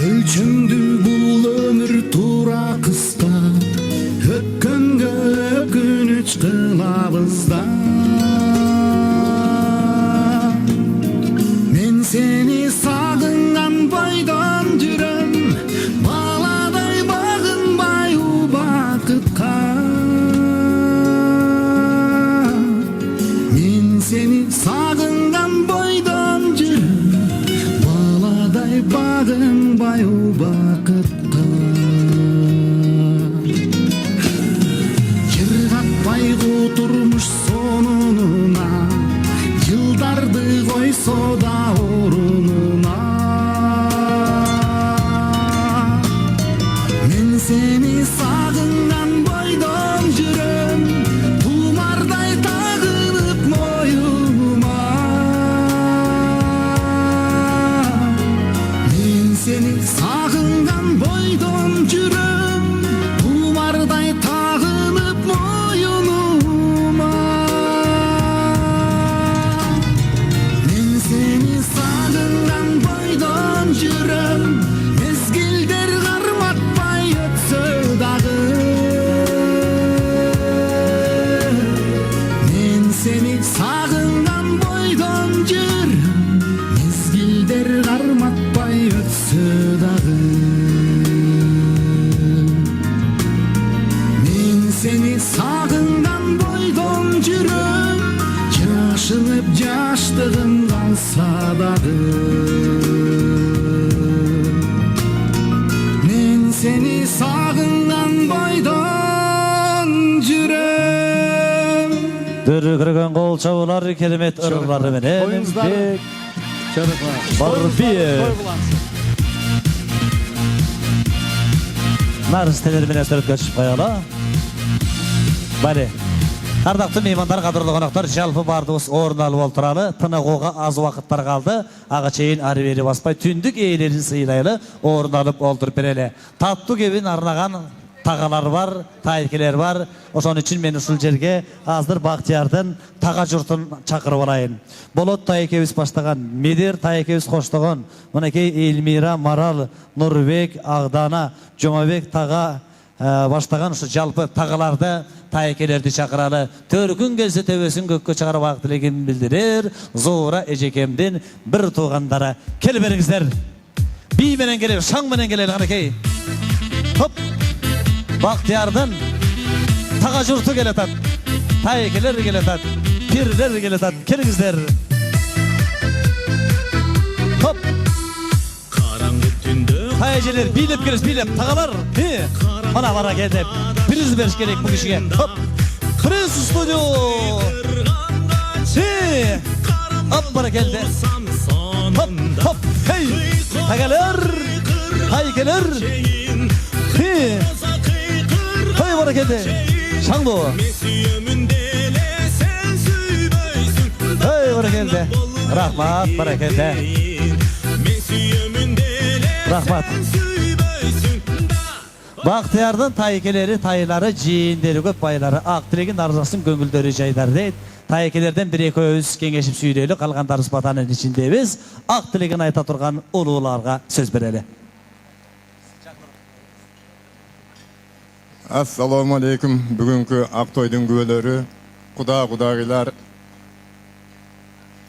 өлчөмдү бул өмүр туура кыска өткөнгө өкүнүч кылабыз да seni sağıngan boydan жүрөм, баладай бағынбай убакытка. Мен seni sağıngan boydan жүрөm, баладай бағынбай убакытка. Жыргатпай турмуш сонуна, жылдарды койсо да орунуна. Мен seni сагынган бойдон жүрөm, тумардай тагынып моюма. Мен seni сагынган бойдон жүрөm, тумардай тагынып моюнума. Мен seni сагынган бойдон жүрөm, мезгилдер карматпай өтсө дагы. Мен seni сагынган бойдон жүрөм, мезгилдер карматпай өтсө дагы. Мен seni сагынган бойдон жүрөм, жашынып жаштыгым калса дагы. Мен seni сагынган бойдон жүрөм. Дүргірген қол чабулар керемет ырылары менен нарыстелер менен өткөчүп коелу. Бали. Ардактуу меймандар, кадырлуу коноктор, жалпы бардыбыз орун алып олтуралы. Тыныгууга аз убакыттар калды. Ага чейин ары бери баспай түндүк ээлерин сыйлайлы, орун алып олтуруп берели. Таттуу кебин арнаган тагалар бар, тайкелер бар. Ошон үчүн мен ушул жерге азыр Бактиярдын тага журтун чакырып алайын. Болот тайкебиз баштаган, Медер тайкебиз коштогон, мынакей Элмира, Марал, Нурбек, Агдана, Жомабек тага баштаган ушу жалпы тагаларды, тайкелерди чакыралы. Төркүн келсе төбөсүн көккө чыгарып ак тилегин билдирер. Зуура эжекемдин бир туугандары. Келип бериңиздер. Би менен келип, шаң менен келели анакей. Хоп. Бактиярдын тага журту келатат. Тайкелер келатат. Пирлер келатат. Келиңиздер. Хоп. Тайжелер билеп келес, билеп тагалар. Мана бара келди. Приз бериш керек бу кишиге. Хоп. Приз студио. Хоп бара келди. Хоп, хоп. Hey. Тагалар. Тайкелер. Hey bana geldi. Şangdo. Hey bana geldi. Rahmat bana geldi. Rahmat. Baktiyardın taykeleri, tayları, ciyinleri, köp bayları, aktilegin arzasın göngüldörü jaylar deyt. Taykelerden bir eki öz kengeşip süydeyli, kalgandarız batanın içindeyiz. Aktilegin ayta turgan ulularga söz bereli. Assalamu alaikum. Bugünkü Aktoydun güvelörü, kudagılar,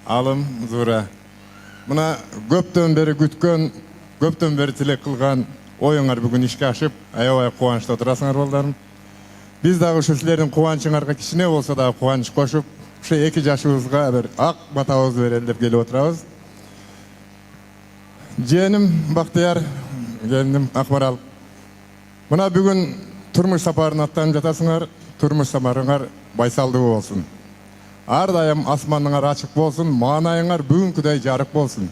alım zura. Buna köptön beri gütkön, köptön beri tilek kılgan oyunlar bugün işke aşıp, ayavay kuvançta oturasınlar boldarım. Biz dağı şu sizlerin kuvançınarga kişine olsa da kuvanç koşup, şu 2 yaşımızga bir ak batavuz verelim dep gelip oturabız. Jenim Baktiyar, gelinim Akmaral. Buna bugün turmuş saparını attan jatasыңар, turmuş saparыңар байсалдуу болсун. Ар дайым асманыңар ачык болсун, маанайыңар бүгүнкүдөй жарык болсун.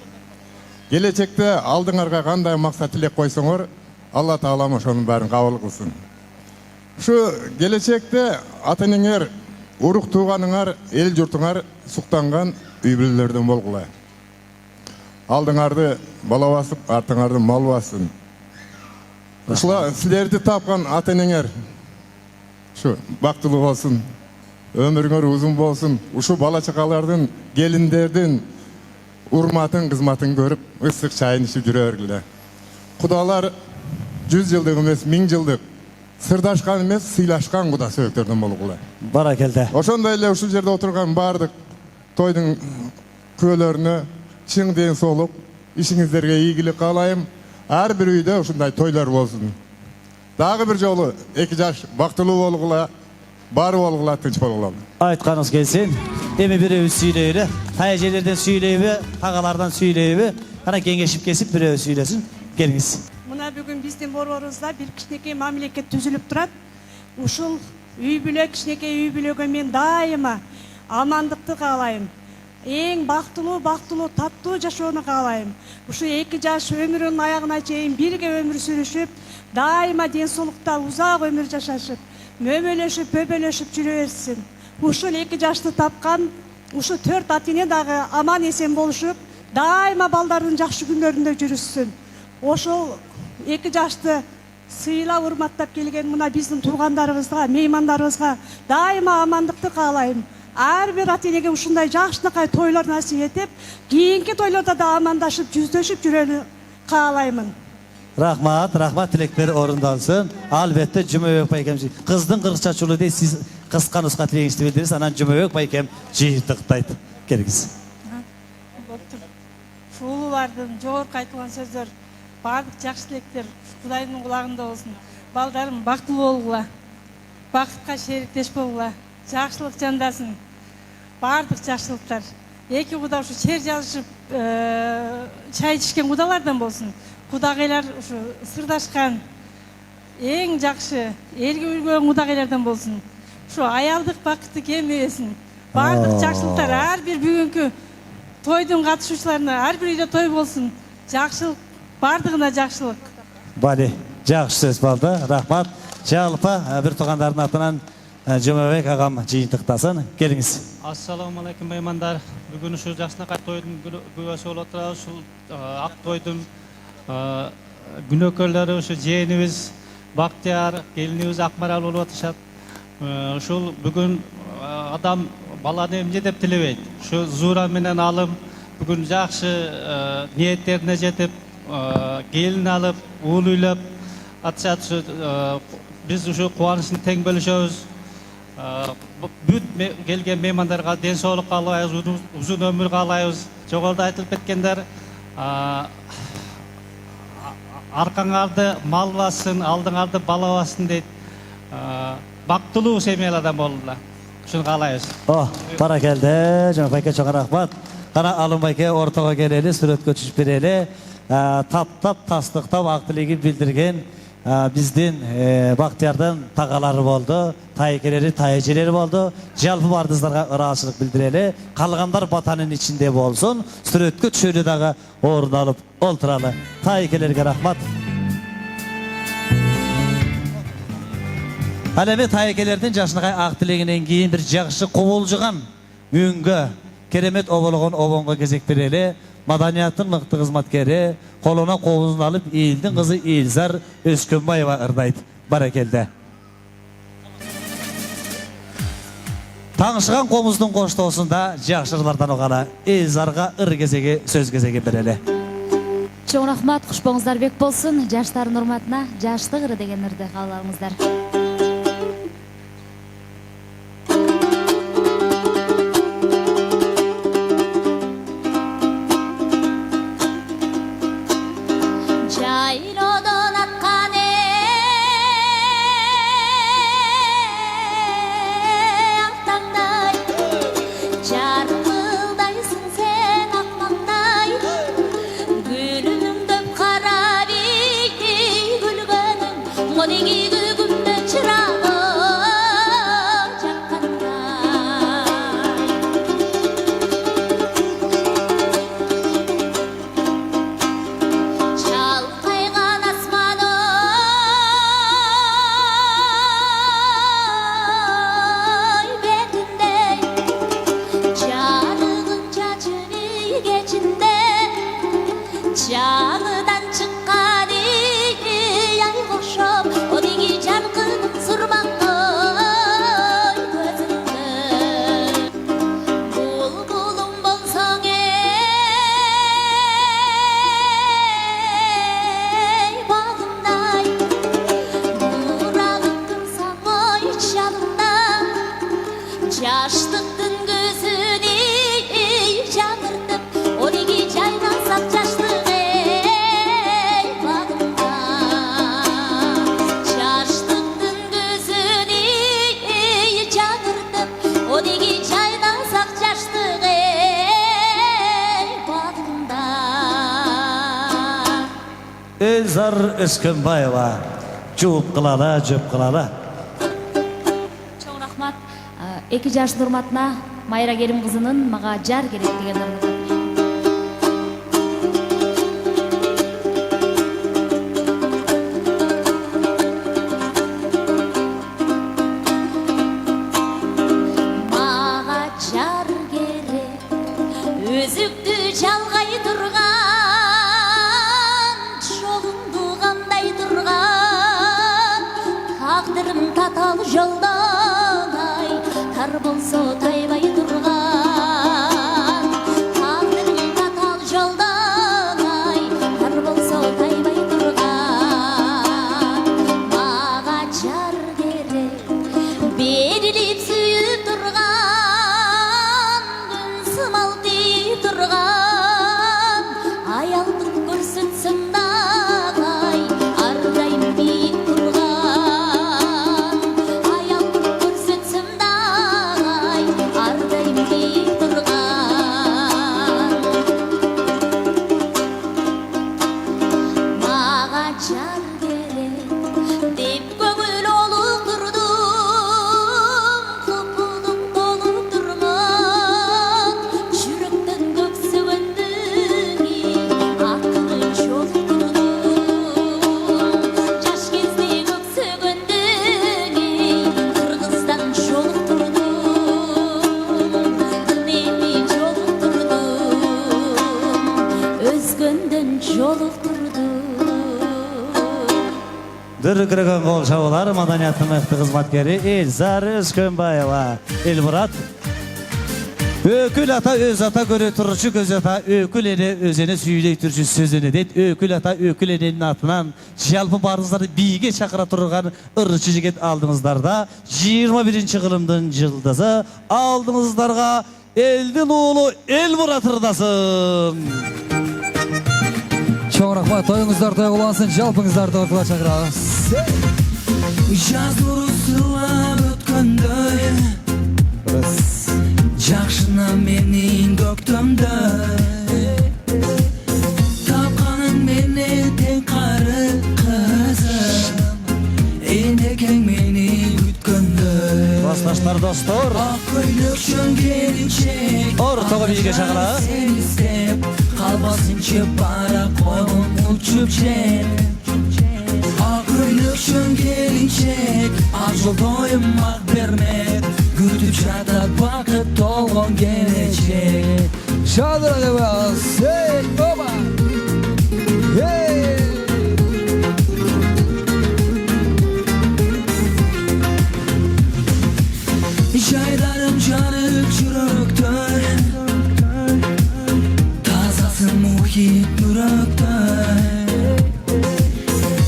Келечекте алдыңарга кандай максат тилек койсоңор, Алла Таалам ошонун баарын кабыл кылсын. Şu келечекте ата-энеңер, урук тууганыңар, эл журтуңар суктанган үй бүлөлөрдөн болгула. Алдыңарды бала басып, артыңарды мал бассын. Ушула силерди тапкан ата-энеңер şu бактылуу болсун, өмүрүңөр узун болсун. Ушу бала чакалардын, келиндердин урматын, кызматын көрүп, ысык чайын ичип жүрө бергиле. Кудалар 100 жылдык эмес, 1000 жылдык сырдашкан эмес, сыйлашкан куда сөбөктөрдөн болгула. Баракелде. Ошондой эле ушул жерде отурган баардык тойдун күбөлөрүнө, чың ден соолук, ишиңиздерге ийгилик каалайм. Ар бир үйдө ушундай тойлор болсун. Дагы бир жолу 2 жаш бактылуу болгула, бар болгула, тынч болгула. Айтқаныңыз келсін. Эми бирөөбүз сүйлөйлү. Тайжелерден сүйлөйбү, тағалардан сүйлөйбү. Кана кеңешип кесип бирөөбүз сүйлөсүн. Келиңиз. Мына бүгүн биздин борборубузда бир кичинекей мамлекет түзүлүп турат. Ушул үй бүлө, кичинекей үй бүлөгө мен дайыма амандыкты каалайм. Эң бактылуу, таттуу жашоону каалайм. Ушу 2 жаш өмүрүнүн аягына чейин бирге өмүр сүрүшүп, дайыма ден соолукта узак өмүр жашашып, мөмөлөшүп, пөбөлөшүп жүрө берсин. Ушул 2 жашты тапкан, ушу 4 ата-эне дагы аман эсен болушуп, дайыма балдардын жакшы күндөрүндө жүрүшсүн. Ошол 2 жашты сыйлап, урматтап келген мына биздин туугандарыбызга, меймандарыбызга дайыма амандыкты каалайм. Ар бир ата-энеге ушундай жакшынакай тойлор насип этип, кийинки тойлордо да амандашып, жүздөшүп жүрөнү каалаймын. Рахмат, тилектер орундалсын. Албетте Жумабек байкем. Кыздын кыркчачылыгы дейт, сиз кыска нуска тилегиңизди билдириңиз, анан Жумабек байкем жыйынтыктайт. Келиңиз. Улуулардын жогорку айтылган сөздөр, бардык жакшы тилектер Кудайдын кулагында болсун. Балдарым бактылуу болгула, бакытка шериктеш болгула, жакшылык жандасын. Бардык жакшылыктар. Эки куда ушу чер жазышып, чай ичкен кудалардан болсун. Кудагайлар ушу сырдашкан эң жакшы элге үлгөн кудагайлардан болсун. Ушу аялдык бакытты кемебесин. Бардык жакшылыктар ар бир бүгүнкү тойдун катышуучуларына ар бир үйдө той болсун. Жакшылык, бардыгына жакшылык. Бали, жакшы сөз болду. Рахмат. Жалпы бир туугандардын атынан Жумабек агам жыйынтыктасын. Келиңиз. Ассаламу алейкум меймандар. Бүгүн ушу жакшынакай тойдун күбөсү болуп атабыз. Ушул ак тойдун күнөөкөрлөрү ушу жээнибиз Бактияр, келинибиз Акмарал болуп атышат. Ушул бүгүн адам баланы эмне деп тилебейт. Ушу Зура менен Алым бүгүн жакшы ниеттерине жетип, келин алып, уул үйлөп атышат. Биз ушу кубанычты тең бөлүшөбүз. Бүт келген меймандарга ден соолук каалайбыз, узун өмүр каалайбыз. Жогоруда айтылып кеткендер, аркаңарды мал бассын, алдыңарды бала бассын дейт. Бактылуу семьялы адам болула. Ушуну каалайбыз. Баракелде, Жумабек байке чоң рахмат. Кана Алым байке ортого келели, сүрөткө түшүп берели. Таптап, тастыктап, ак тилегин билдирген биздин Бактиярдын тагалары болду, тайкелери, тайжелери болду. Жалпы бардыңыздарга ыраазычылык билдирели. Калгандар батанын ичинде болсун. Сүрөткө түшөлү дагы орун алып олтуралы. Тайкелерге рахмат. Ал эми тайкелердин жашынакай ак тилегинен кийин бир жакшы кобулжуган мөңгө керемет оболгон обонго кезек берели. Маданияттын мыкты кызматкери, колуна кобузун алып, элдин кызы Элзар Өскөнбаева ырдайт. Баракелде. Таңшыган комуздун коштоосунда жакшырлардан угала Элзарга ыр кезеги, сөз кезеги берели. Чоң рахмат, куш болуңуздар бек болсун. Жаштардын урматына жаштык ыры деген ырды каалаңыздар. Gülümün döp kara bir gülgönüm, o degi gülgümde Elzar Özkönbayeva. Жооп кылалы, жооп кылалы. Чоң рахмат. 2 жаштын урматына Майра Керим кызынын мага жар керек деген ырды. Мага жар керек, өзүктү жалгай турган, жолуңду кандай турган, тагдырым татал жолдон ай, тар болсо тайбай турган, тагдырым татал жолдон ай, тар болсо тайбай турган, мага жар керек, берилип сүйүп турган, күн сымал тийип турган, аялдык көрсөтсөм дагы ар дайым бийик турган, аялдык көрсөтсөм дагы ар дайым бийик турган, мага жар керек деп көңүл олуктурдум, купулук болуп турмун, жүрөктөн көксөгөндүң акылы жолуктурдум, жаш кезде көксөгөндүң кыргыздан жолуктурдум, эми жолуктурдум, өзгөндөн жолуктурдум. Дүркіреген қол шабулар маданияттың мықты қызматкері Элзар Özkönbayeva. Elmurат. Өкіл ата өз ата көре тұрышы көз ата, өкіл ене өзені сүйілей тұршы сөзіне дейт. Өкіл ата өкіл ененің атынан жалпы барыңыздарды биге шақыра тұрған ұрышы жігет алдыңыздарда 21-ші ғылымдың жылдызы алдыңыздарға елдің ұлы Elmurат ырдасын. Чоң рахмат, тойыңыздар той болғансын, жалпыңыздарды ортаға шақырамыз. Жаз нұры сыйлап өткөндөй, жакшына менин көктөмдөй, тапканың менен тең кары кызым, энекең мени күткөндөй. Классташтар достор, ак көйлөкчөн келинчек, ортого биге чакыра. Сен издеп, калбасынчы бара койгон учуп жер. Ак көйлөкчөн келинчек, ак жолдойм ак бермек, күтүп жатат бакыт толгон келечек. Шадыра дебас, эй, оба! Эй! Жайларым жанып жүрөктөй, тазасы мухит нүрөктөй,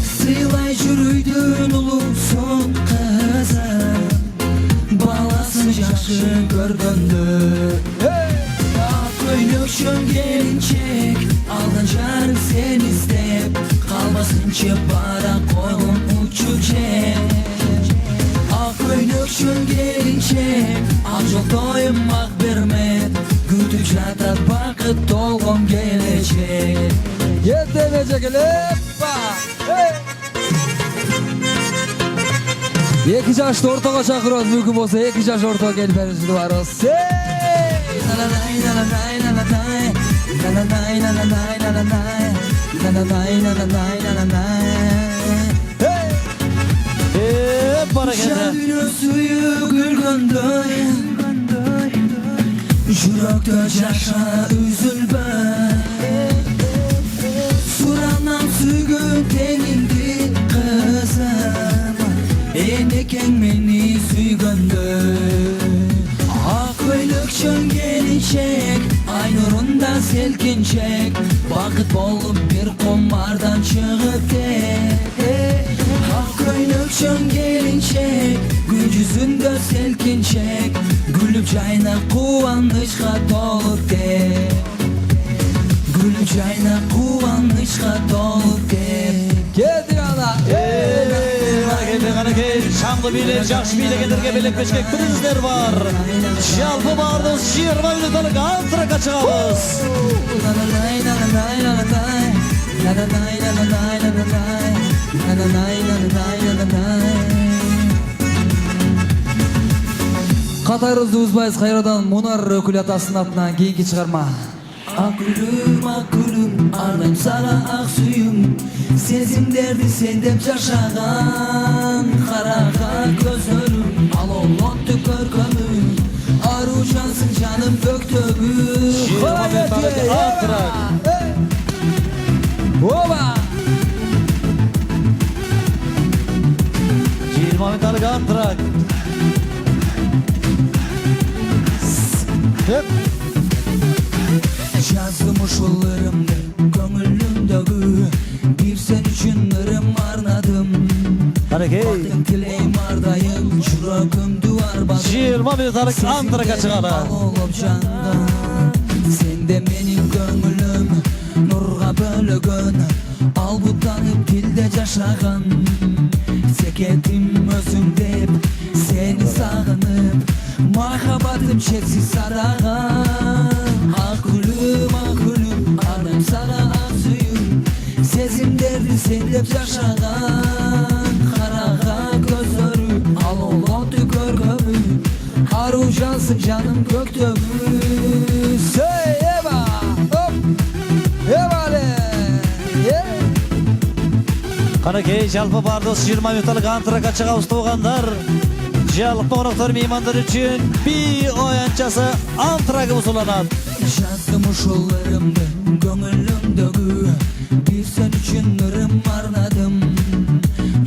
сыйлай жүрүйдүн улуусун кызым, баласын жакшы көргөндө. Ак көйлөкчөн келинчек, алган жарың сен издеп, калбасынчы бара койгон учуп жер. Ак көйлөкчөн келинчек, ак жолдойм ак бермек, күтүп жатат бакыт толгон келечек. Ертеме жекелеп, Екі жашты ортаға шақырып, мүмкін болса, 2 жаш ортаға келіп әрізді барыз. Жадүнө сүйүп күлгөндөй, жүрөктө жаша үзүлбөй, суранам сүйгөн теңимди кызым, энекең мени сүйгөндөй. Ак көйлөкчөн келинчек, ай нурунда селкинчек, бакыт болуп бир комардан чыгып тек. Ак көйлөкчөн келинчек, күн жүзүндө селкинчек, күлүп жайнап кубанычка толуп тек. Күлүп жайнап кубанычка толуп тек. Келдир ана! Шаңғы билер, жақшы билегендерге белек бешкек біріздер бар. Жалпы бардыңыз 20 минуталық антрақа шығамыз. Катарыбызды узбайбыз кайрадан Мунар өкүл атасынын атынан кийинки чыгарма. Ак гүлүм, арнайм сага ак сүйүм, сезимдерди сен деп жашаган. Карага көзөрүм, алоолотту көркөмүм, ару жансың жаным көктөгү. Оба! 20 минутталык антрак. Жаздым ушуларымды көңүлүмдөгү, бир сен үчүн ырым арнадым. Бактың тилейм ардайым, жүрөгүмдү арбадым. 20 минутталык антракка чыгалы. Алып жандан, сенде менин көңүлүм нурга бөлөгөн, албуттанып тилде жашаган. Секетим өзүң деп, сени сагынып, махаббатым чексиз сараган. Ак гүлүм, арнайм сага ак сүйүм, сезимдерди сен деп жашаган. Карага көзөрүм, алоолотту көркөмүм, ару жансың жаным көктөгү. Эба! Оп! Эбале! Канакей жалпы бардыбыз 20 минутталык антракка чыгабыз туугандар. Жалпы коноктор меймандар үчүн би оянчасы антрагыбыз уланат. Жаздым ушуларымды көңүлүмдөгү, бир сен үчүн ырым арнадым.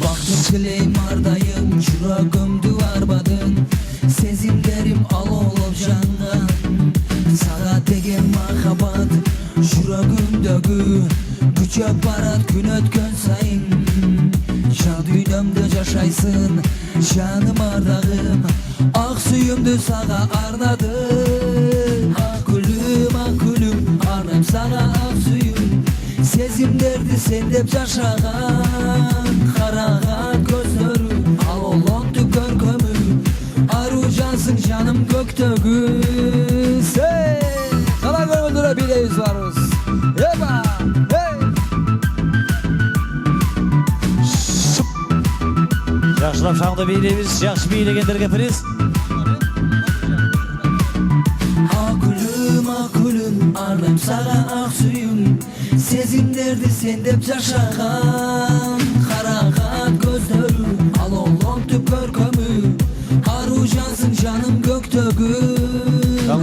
Бактым тилейм ардайым, жүрөгүмдү арбадым. Сезимдерим алоолоп жанган. Сага деген махаббат жүрөгүмдөгү, күчөп барат күн өткөн сайын. Жан дүйнөмдө жашайсың, жаным ардагым, ак сүйүмдү сага арнадым. Ак гүлүм, арнайм сага ак сүйүм, сезимдерди сен деп жашаган. Карага көзөрүм, алоолотту көркөмүм, ару жансың жаным көктөгү. Кала көңүлдөрө бийлейбиз барыбыз. Эба! Жакшылап шаңды бийлейбиз, жакшы бийлегендерге приз. Ак гүлүм, арнайм сага ак сүйүм, сезимдерди сен деп жашаган. Карага көзөрүм, алоолотту көркөмүм, ару жансың жаным көктөгү. Ак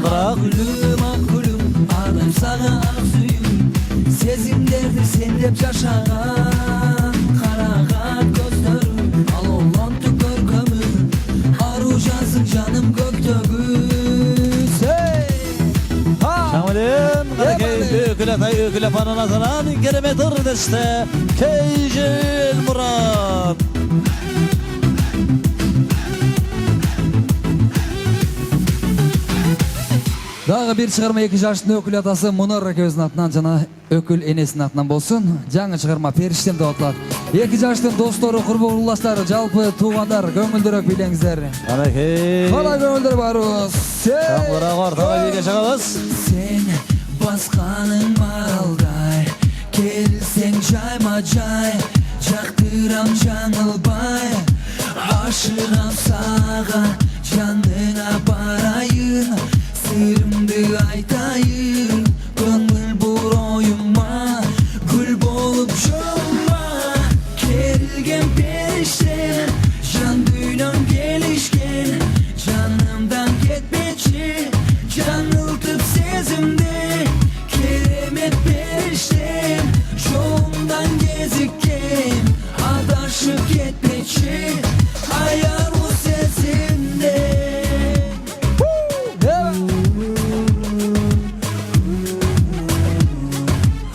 гүлүм, арнайм сага ак сүйүм, сезимдерди сен деп жашаган. Карага көзөрүм, алоолотту көркөмүм, ару жансың жаным көктөгү. Şamalın, Karakey, Ökül Atay, Ökül Apan'ın atanan keremет ırdeste Keyjel Murat. Дагы бир чыгарма 2 жаштын өкүл атасы Мунар экөөбүздүн атынан жана өкүл энесинин атынан болсун. Жаңы чыгарма Периштем деп аталат. 2 жаштын достору, курбу улустары, жалпы туугандар, көңүлдөрөк бийлеңиздер. Karakey. Кала көңүлдөр барыбыз. Шаңгыраак ортого бийге чыгабыз. Сен басканың маралдай, келсең жайма-жай, жактырам жаңылбай. Ашыгам сага, жаныңа барайын, сырымды айтайын, көңүл буроюма, гүл болуп жолума. Келген периштем, жан дүйнөм келишкен, жанымдан кетпечи, жаңылтып сезимди. Керемет периштем, жолумдан кезиккен, адашып кетпечи, аяруу сезимде.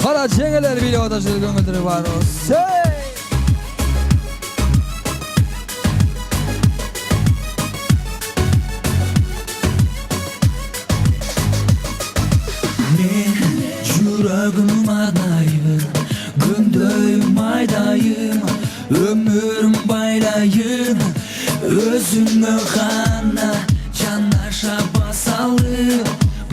Кара жеңелер бийлеп атышты көңүлдөр барыбыз. Мен жүрөгүм арнайын, күндөйүм айдайын, өмүрүм байлайын, өзүңө гана жанаша басалы,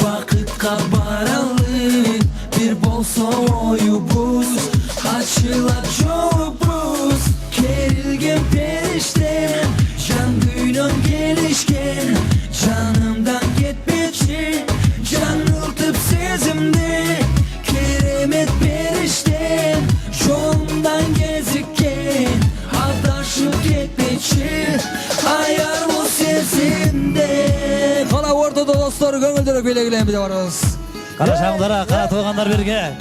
бакытка баралы. Бир болсо оюбуз, ачылат жолубуз, Gerilgen periştem Can duynum gelişken Canımdan gitmekçi Can ürtüp sezimde Keremet periştem Yolumdan gezikken Adaşıp gitmekçi Ayar bu sezimde Kala ortada dostlar көңүлдөрү белегилен биде барабыз. Kara şanglara, kara toğanlar birge.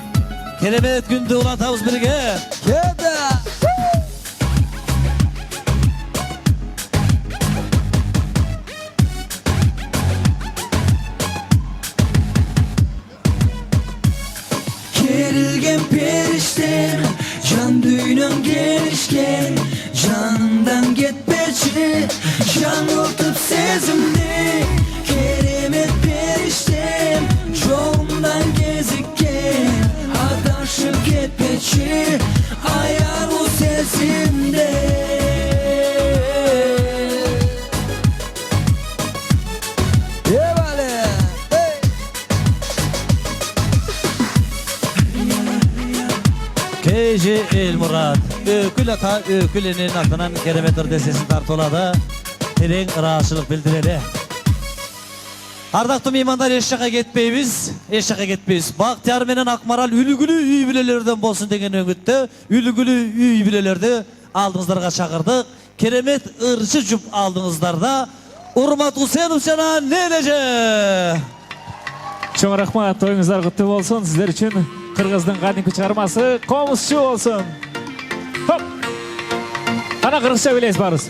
Keremet günde ulatabız birge. Keda. Gerilgen periştem Can düğünüm gelişken Canımdan gitmekçi Can ürtüp sezimde Keremet periştem Yolumdan gezikken Adaşıp gitmekçi Ayar bu sesimde Eyvallah. KJ El Murat. Ökül ata ökülenin atынан Keremet ırdesesini tartoladı. Tereң ıraşılık bildireli. Ardaqtı meymanlar eş jaka ketpeybiz. Eş jaka ketpeybiz. Baktiyar menen Akmaral үлгүлүү үй бүлөлөрдөн болсун деген үмүттө үлгүлүү үй бүлөлөрдү алдыңыздарга чакырдык. Керемет ырчы жуп алдыңыздарда. Урмат Усенов жана Нележе. Чоң рахмат, тоюңуздар куттуу болсун. Сиздер үчүн Кыргыздын кадимки чыгармасы Комузчу болсун. Хоп. Кана кыргызча билесиз барыбыз.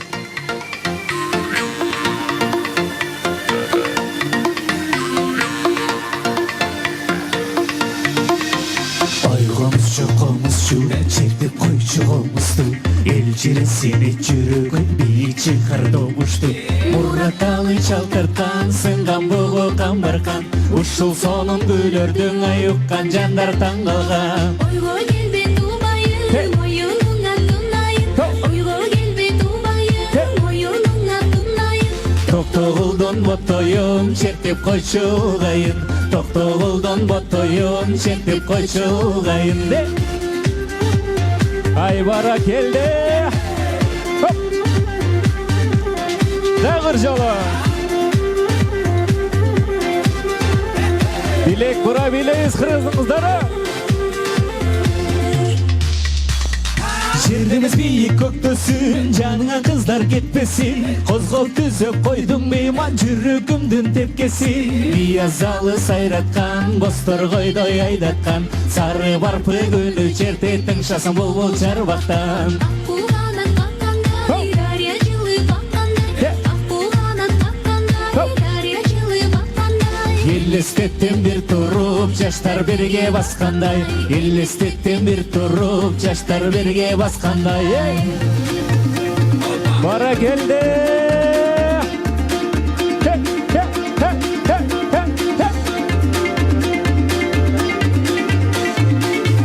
Komuzcu, çektik koyçu komuzdu El ciresini çürügün bir çıkar doğmuştu Murratalı çaltırtan, sıngan buğu kambarkan Uşul sonun gülördün ayıkkan jandar tаңгалган Oygo gelbe tumayın, oyununa tunayın Oygo gelbe tumayın, oyununa tunayın Toktoguldan botoyum, çertip koyçu gayın Toktoguldan botoyum, çertip koyçu gayın de Ay bara keldi. Hop. Dağır jolu. Bilek bura bileyiz kırgızыңыздары. Жерimiz büyük köktөsün, janыңа kızlar кетпесин Козгол түзөп койдуң мейман жүрөгүмдүн тепкесин Биязалы сайраткан, босторгойдой айдаткан Сары барпы гүлү чертеттиң шасын булбул чарбактан Акбулганат каккандай, дарья жылы баккандай Акбулганат каккандай, дарья жылы баккандай Елестеттим бир туруп, жаштар бирге баскандай Елестеттим бир туруп, жаштар бирге баскандай Bara geldi.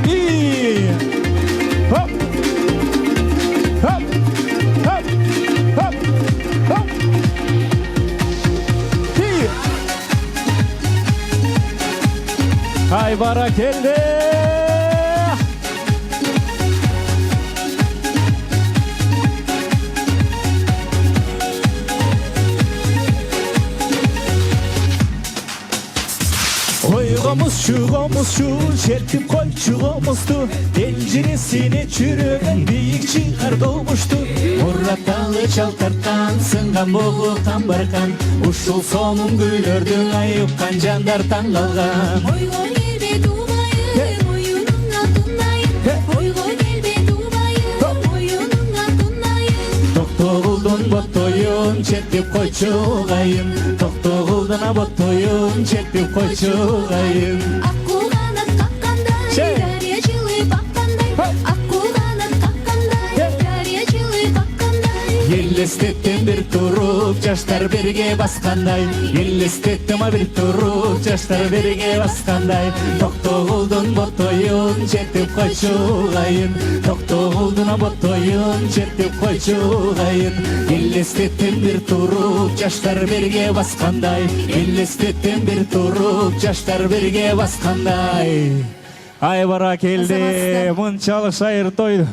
İyi. Hop. Hop. Hop. Hop. Hop. İyi. Hay bara geldi. Komuzcu, çertip koyçu komuzdu El ciresine çürügen büyük çıkar doğmuştu Murratalı çaltartan, sıngan buğu kambarkan Uşul sonun gülördün ayıpkan jandar tаңгалган Oygo gelbe tumayın, oyununa tunayın Oygo gelbe tumayın, oyununa tunayın Toktoguldan botoyun, çertip koyçu gayın Toktoguldan botoyun, çertip koyçu gayın Akbulganat kakkanday, darья жылы баккандай Акбулганат каккандай, дарья жылы баккандай Елестеттим бир туруп, жаштар бирге баскандай Елестеттим бир туруп, жаштар бирге баскандай Токтогулдун ботоюн, чертип койчу гайын Токтогулдун ботоюн, чертип койчу гайын Елестеттим бир туруп, жаштар бирге баскандай Елестеттим бир туруп, жаштар бирге баскандай Ay bara keldi. Мынчалык шайыр той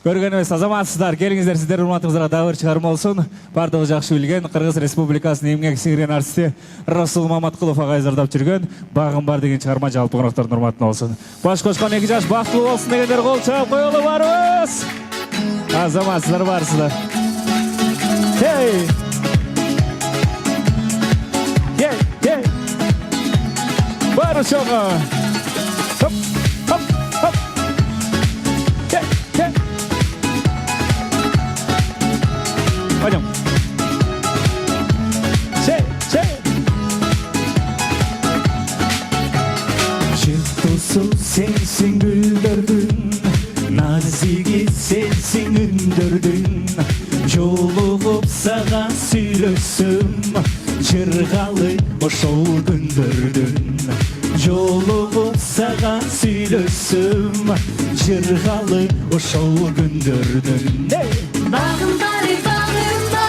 Көргеніміз азаматсыздар, келіңіздер, сіздер урматыңызға дабыр шығарма болсын. Бардығы жақсы білген Қырғыз Республикасының еңбек сіңірген артисті Расул Маматқұлов ағай зардап жүрген Бағым бар деген шығарма жалпы қонақтардың урматына болсын. Баш қосқан 2 жас бақытты болсын дегендер қол шап қойылы барыңыз. Азаматсыздар барсыздар. Хей! Хей, хей! Бары шоғы! Хоп, хоп, хоп! Хей, хей! Пойдем. Шей, шей! Жыртусы сенсің гүлдердің, назиги сенсің үндердің, жолығып саған сүйлөсім, жырғалы ошол күндердің. Жолығып саған сүйлөсім, жырғалы ошол күндердің. Бағым бар, бағым бар,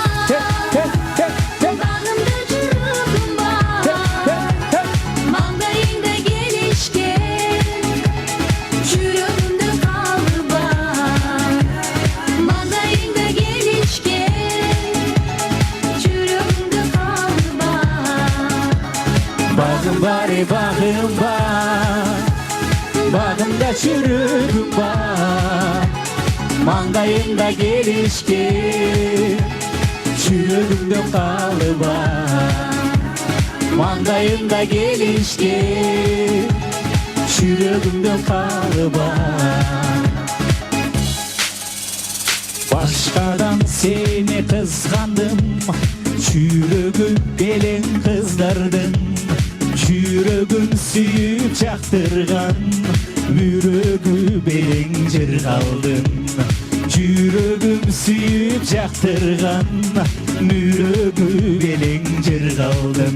бағымда жүрегім бар, маңдайыңда келішкен, жүрегімде қалы бар. Маңдайыңда келішкен, жүрегімде қалы бар. Бағым бар, бағым бар, бағымда жүрегім бар. Маңдайыңда келішкен, жүрегімде қалы бар. Маңдайыңда келішкен, жүрегімде қалы бар. Башқадан сені қызғандым, жүрегі белең қыздардың. Жүрегін сүйіп жақтырған, бүрегі белең жыр қалдым. Жүрегім сүйіп жақтырған, бүрегі белең жыр қалдым.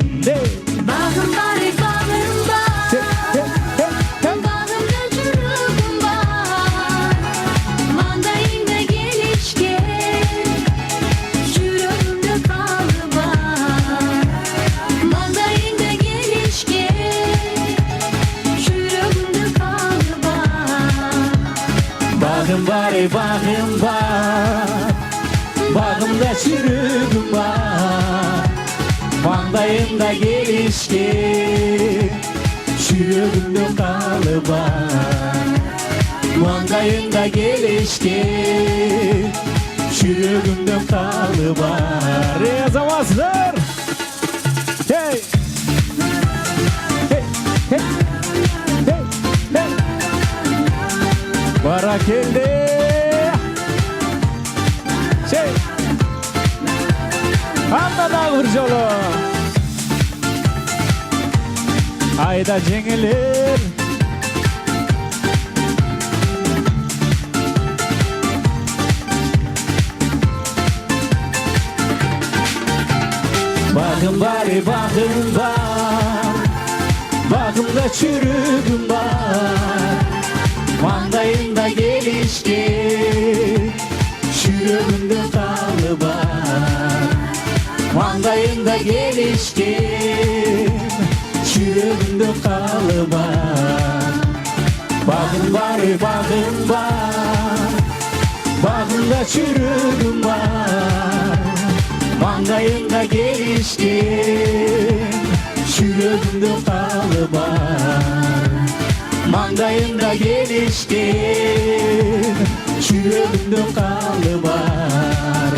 Бағым бар, бағым бар, бағымда жүрегім бар. Маңдайыңда келішкен, жүрегімде қалы бар. Маңдайыңда келішкен, жүрегімде қалы бар. Бағым бар, бағым бар, бағымда жүрегім бар. Маңдайымда келішкен, жүрегімде қалы бар. Маңдайымда келішкен, жүрегімде қалы бар. Азаматсыздар! Хей! Хей! Хей! Хей! Хей! Бара келді! Шей! Андадағы бір жолы! Айда жеңілер! Бағым бар, бағым бар, бағымда жүрегім бар. Маңдайымда келішкен, жүрегімде қалы бар. Маңдайымда келішкен, жүрегімде қалы бар. Бағым бар, бағым бар, бағымда жүрегім бар. Маңдайымда келішкен, жүрегімде қалы бар. Маңдайымда келішкен, жүрегімде қалы бар.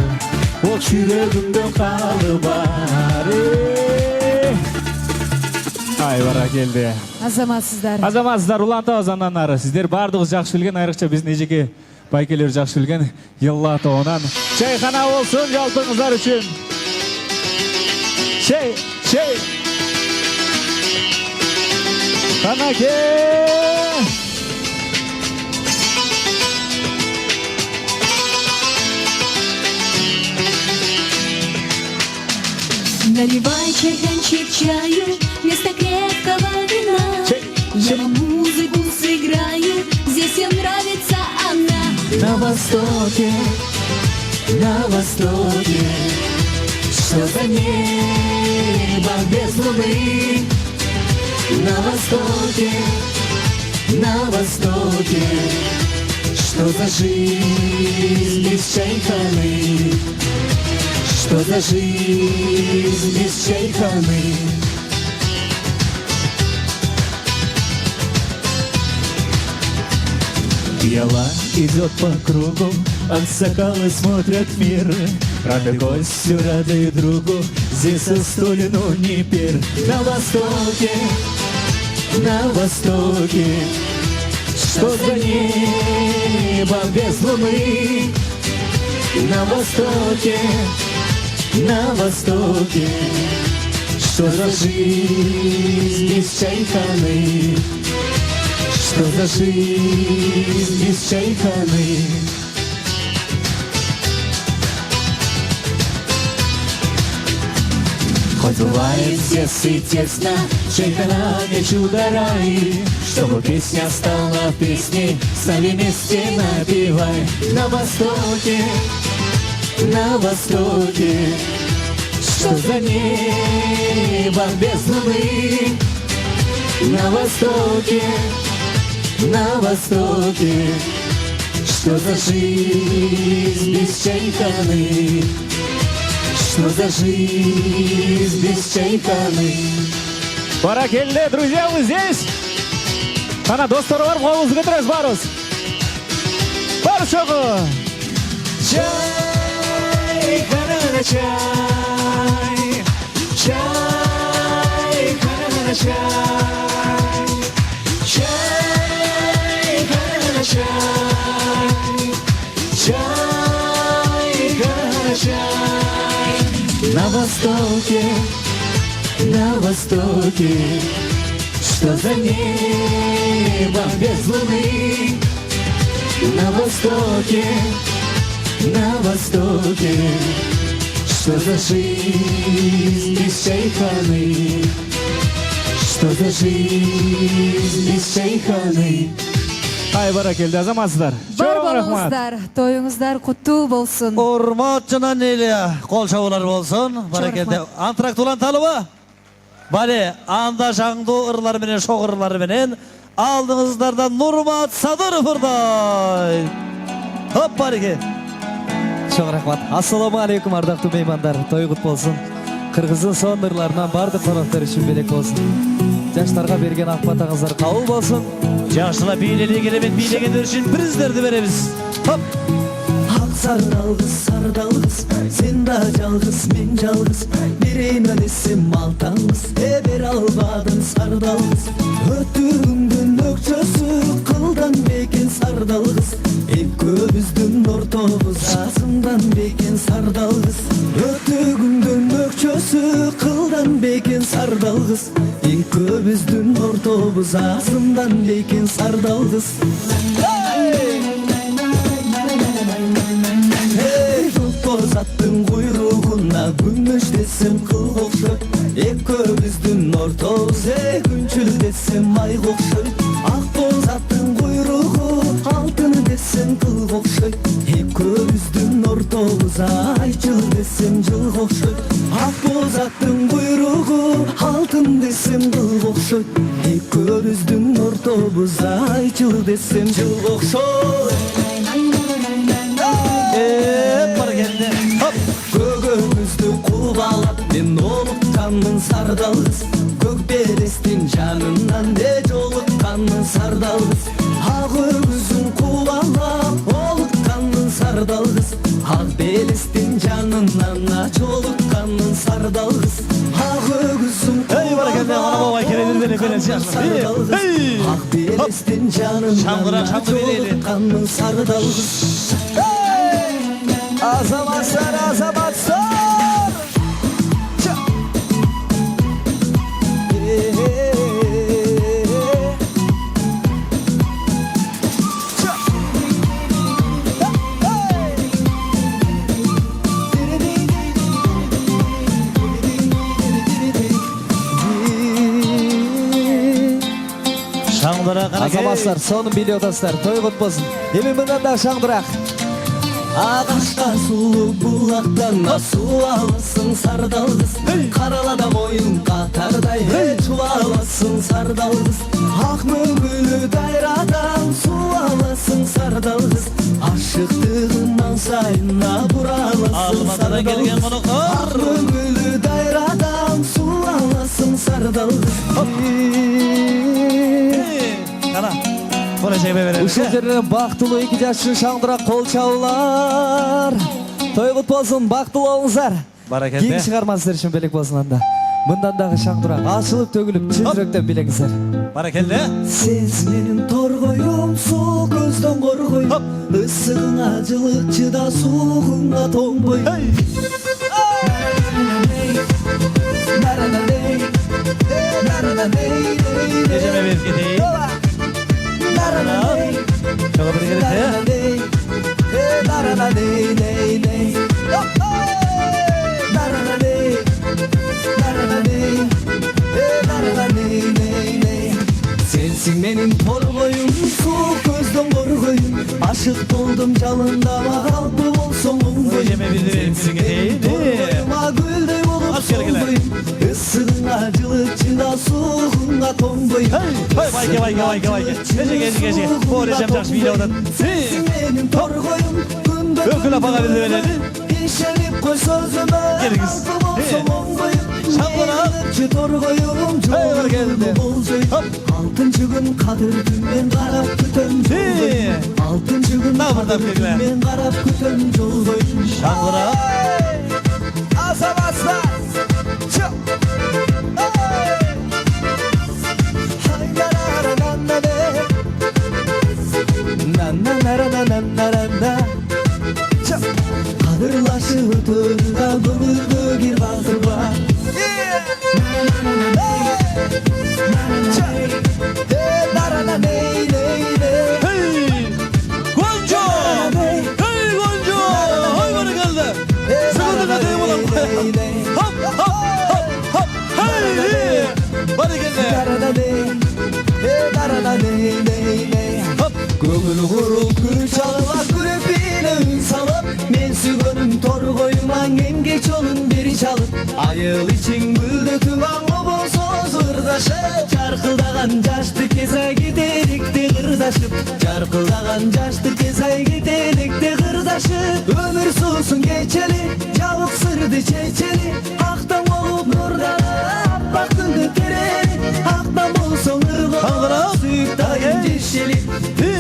О, жүрегімде қалы бар. Ай, бара келді. Азаматсыздар. Азаматсыздар, Улан-Тау азаннан ары. Сіздер бардығы жақсы білген, айрықша біздің ежеке байкелер жақсы білген Елла-Тауынан. Чайхана болсын жалпыңыздар үшін. Шей, шей. Қанаке. Наливай чайханчик чаю вместо крепкого вина. Я вам музыку сыграю, здесь всем нравится она. На востоке, что за небо без луны. На востоке, Что за жизнь без чайханы? Что за жизнь без чайханы? Пьяла идет по кругу, аксакалы смотрят в мир. Рады гостю, рады другу, здесь столину не пир. На востоке, что за небо без луны? На востоке, что за жизнь без чайханы? Что за жизнь без чайханы? Хоть бывает здесь и тесно, чайхана не чудо-рай. Чтобы песня стала песней, стали вместе напевай. На востоке, что за небо без луны? На востоке, что за жизнь без чайханы? Что за жизнь без чайханы? Баракелле, друзья, вы здесь? Ана достор бар, қолыңызды көтеріңіз, барыңыз. Бар шоғы. Чайхана, чай, чайхана, чай, чайхана, чай, чайхана, чай. На востоке, что за небо без луны? На востоке, что за жизнь без чайханы? Что за жизнь без чайханы? Ай, баракелді, азаматсыздар. Бар болыңыздар, тойыңыздар құтты болсын. Урмат жана Неля, қол шабулар болсын. Баракелді. Антракт улан талыба? Бале, анда жаңды ырлар менен, шоқ ырлар менен алдыңыздардан Нурмат Садыров ырдай. Хоп, бареке. Çok rahmat. Assalamu alaikum ardaqты meymanдар. Той құт болсын. Қырғыздың сон ырларынан барды қонақтар үшін белек болсын. Жаштарға берген ақпатаңыздар қабыл болсын. Жашыла бийлели керемет бийлегендер үшін приздерді береміз. Хоп! Ақ сардалғыз, сен да жалғыз, мен жалғыз. Береймін есім алтаңғыз, бер албадың сардалғыз. Өтігіңдің өкшөсі қылдан бекен сардалғыз. Екеуміздің ортамыз асымдан бекен сардалғыз. Өтігіңдің өкшөсі қылдан бекен сардалғыз. Екеуміздің ортамыз асымдан бекен сардалғыз. Аттың құйрығына күміш десем қыл қоқшыр. Екеуміздің ортамыз күншіл десем ай қоқшыр. Ақ боз аттың құйрығы алтын десем қыл қоқшыр. Екеуміздің ортамыз айчыл десем жыл қоқшыр. Ақ боз аттың құйрығы алтын десем қыл қоқшыр. Екеуміздің ортамыз айчыл десем жыл қоқшыр. Көгөңізді қуалап мен олыққанмын сардалғыз. Көкбелестің жанынан де жолыққанмын сардалғыз. Ақ өгізін қуалап олыққанмын сардалғыз. Ақ белестің жанынан жолыққанмын сардалғыз. Ақ өгізін қуалап сардалғыз. Ақ белестің жанынан жолыққанмын сардалғыз. Azamatslar, azamatslar. Azamatslar, sonun biliyorlar. Toy kut bolsun. Emin bundan da şangdırak. Ағашқа сұлу бұлақтан су аласың сардалғыз. Қаралада мойын қатардай чуаласың сардалғыз. Ақ мөңгілі дайрадан су аласың сардалғыз. Çıktığından sayına buralasın Almadan gelgen konuklar. Gülü dayradan su alasın sardal. Kana. Konuşayım verelim. Ушул жерден бактылуу 2 жаштын шаңдыра кол чабуулар. Той кут болсун, бактылуу болуңуздар. Баракелде. Кийин чыгарма сиздер үчүн белек болсун анда. Мындан дагы шаңдыра ачылып төгүлүп чын жүрөктөн билеңиздер. Баракелде. Сез менин торгоюм, суу көздөн коргойм. Ысыгыңа жылы чыда, суугуңа тоңбойм. Geceme bir gideyim. Çok bir gideyim. Sensin menin torgoyum, soğuk gözden korgoyum. Aşık doldum calındama, kalpı olsun ongoyum. Geceme bir verim bir gideyim. Torgoyuma gülde olup solgoyum. Isığına cılıçına, soğuğuna tomboyum. Vay. Gece. Uğrayacağım çarşı bir yoldan. Sensin menin torgoyum, günde Ökül apağa bir verelim. İşelip koy sözüme, Geliniz. kalpı olsun ongoyum. Şamlara. Torgoyum, Hayır geldi. Altıncı gün kadir men qarab kütüm jolgoyum. Altıncı gün kadir men qarab kütüm jolgoyum. Şangıra. Asabaslar. Çık. Kadırlaşı hıtırda gümürdü gir batırba. Gonca! Hey Gonca! Hay bana geldi. Sıkıntı kadayım ulan. Hop. Hey! Bana geldi. Көңіл құрыл күн çalıp күрепіне үн салып мен сүйгөнүм торгоюма эмге жолун бери чалып айыл ичин гүлдөтүп аңы болсо ырдашы жаркылдаган жашты кезай кетеликти кырдашып жаркылдаган жашты кезай кетеликти кырдашып өмүр суусун кечели жабык сырды чечели актан болуп нурданып аппак күндү терели актан болсоң ыргоо сүйүктайын дешели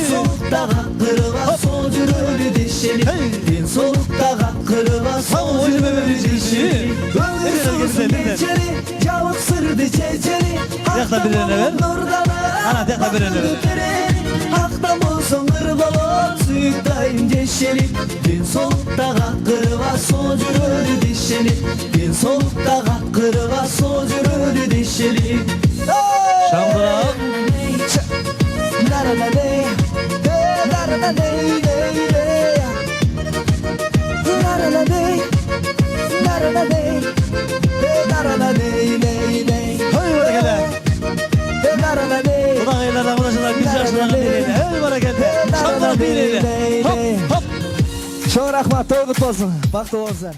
солукта каккырыба сол жүрөлү дешели ден солукта каккырыба сол жүрөлү дешели өмүр суусун кечели жабык сырды чечели Yakla bir ele ver. Ana yakla bir ele ver. Актан болсоң ырголоп сүйүктайын дешели ден солукта каккырыба сол жүрөлү дешели ден солукта каккырыба сол жүрөлү дешели Şangıra. Hay bana geldi. Ulan aylardan ulaşırlar bir yaşlarına biriydi. Hey bana geldi. Şangıra biriydi. Hop. Çok rahmat, toy kutlu olsun. Baktı olsun.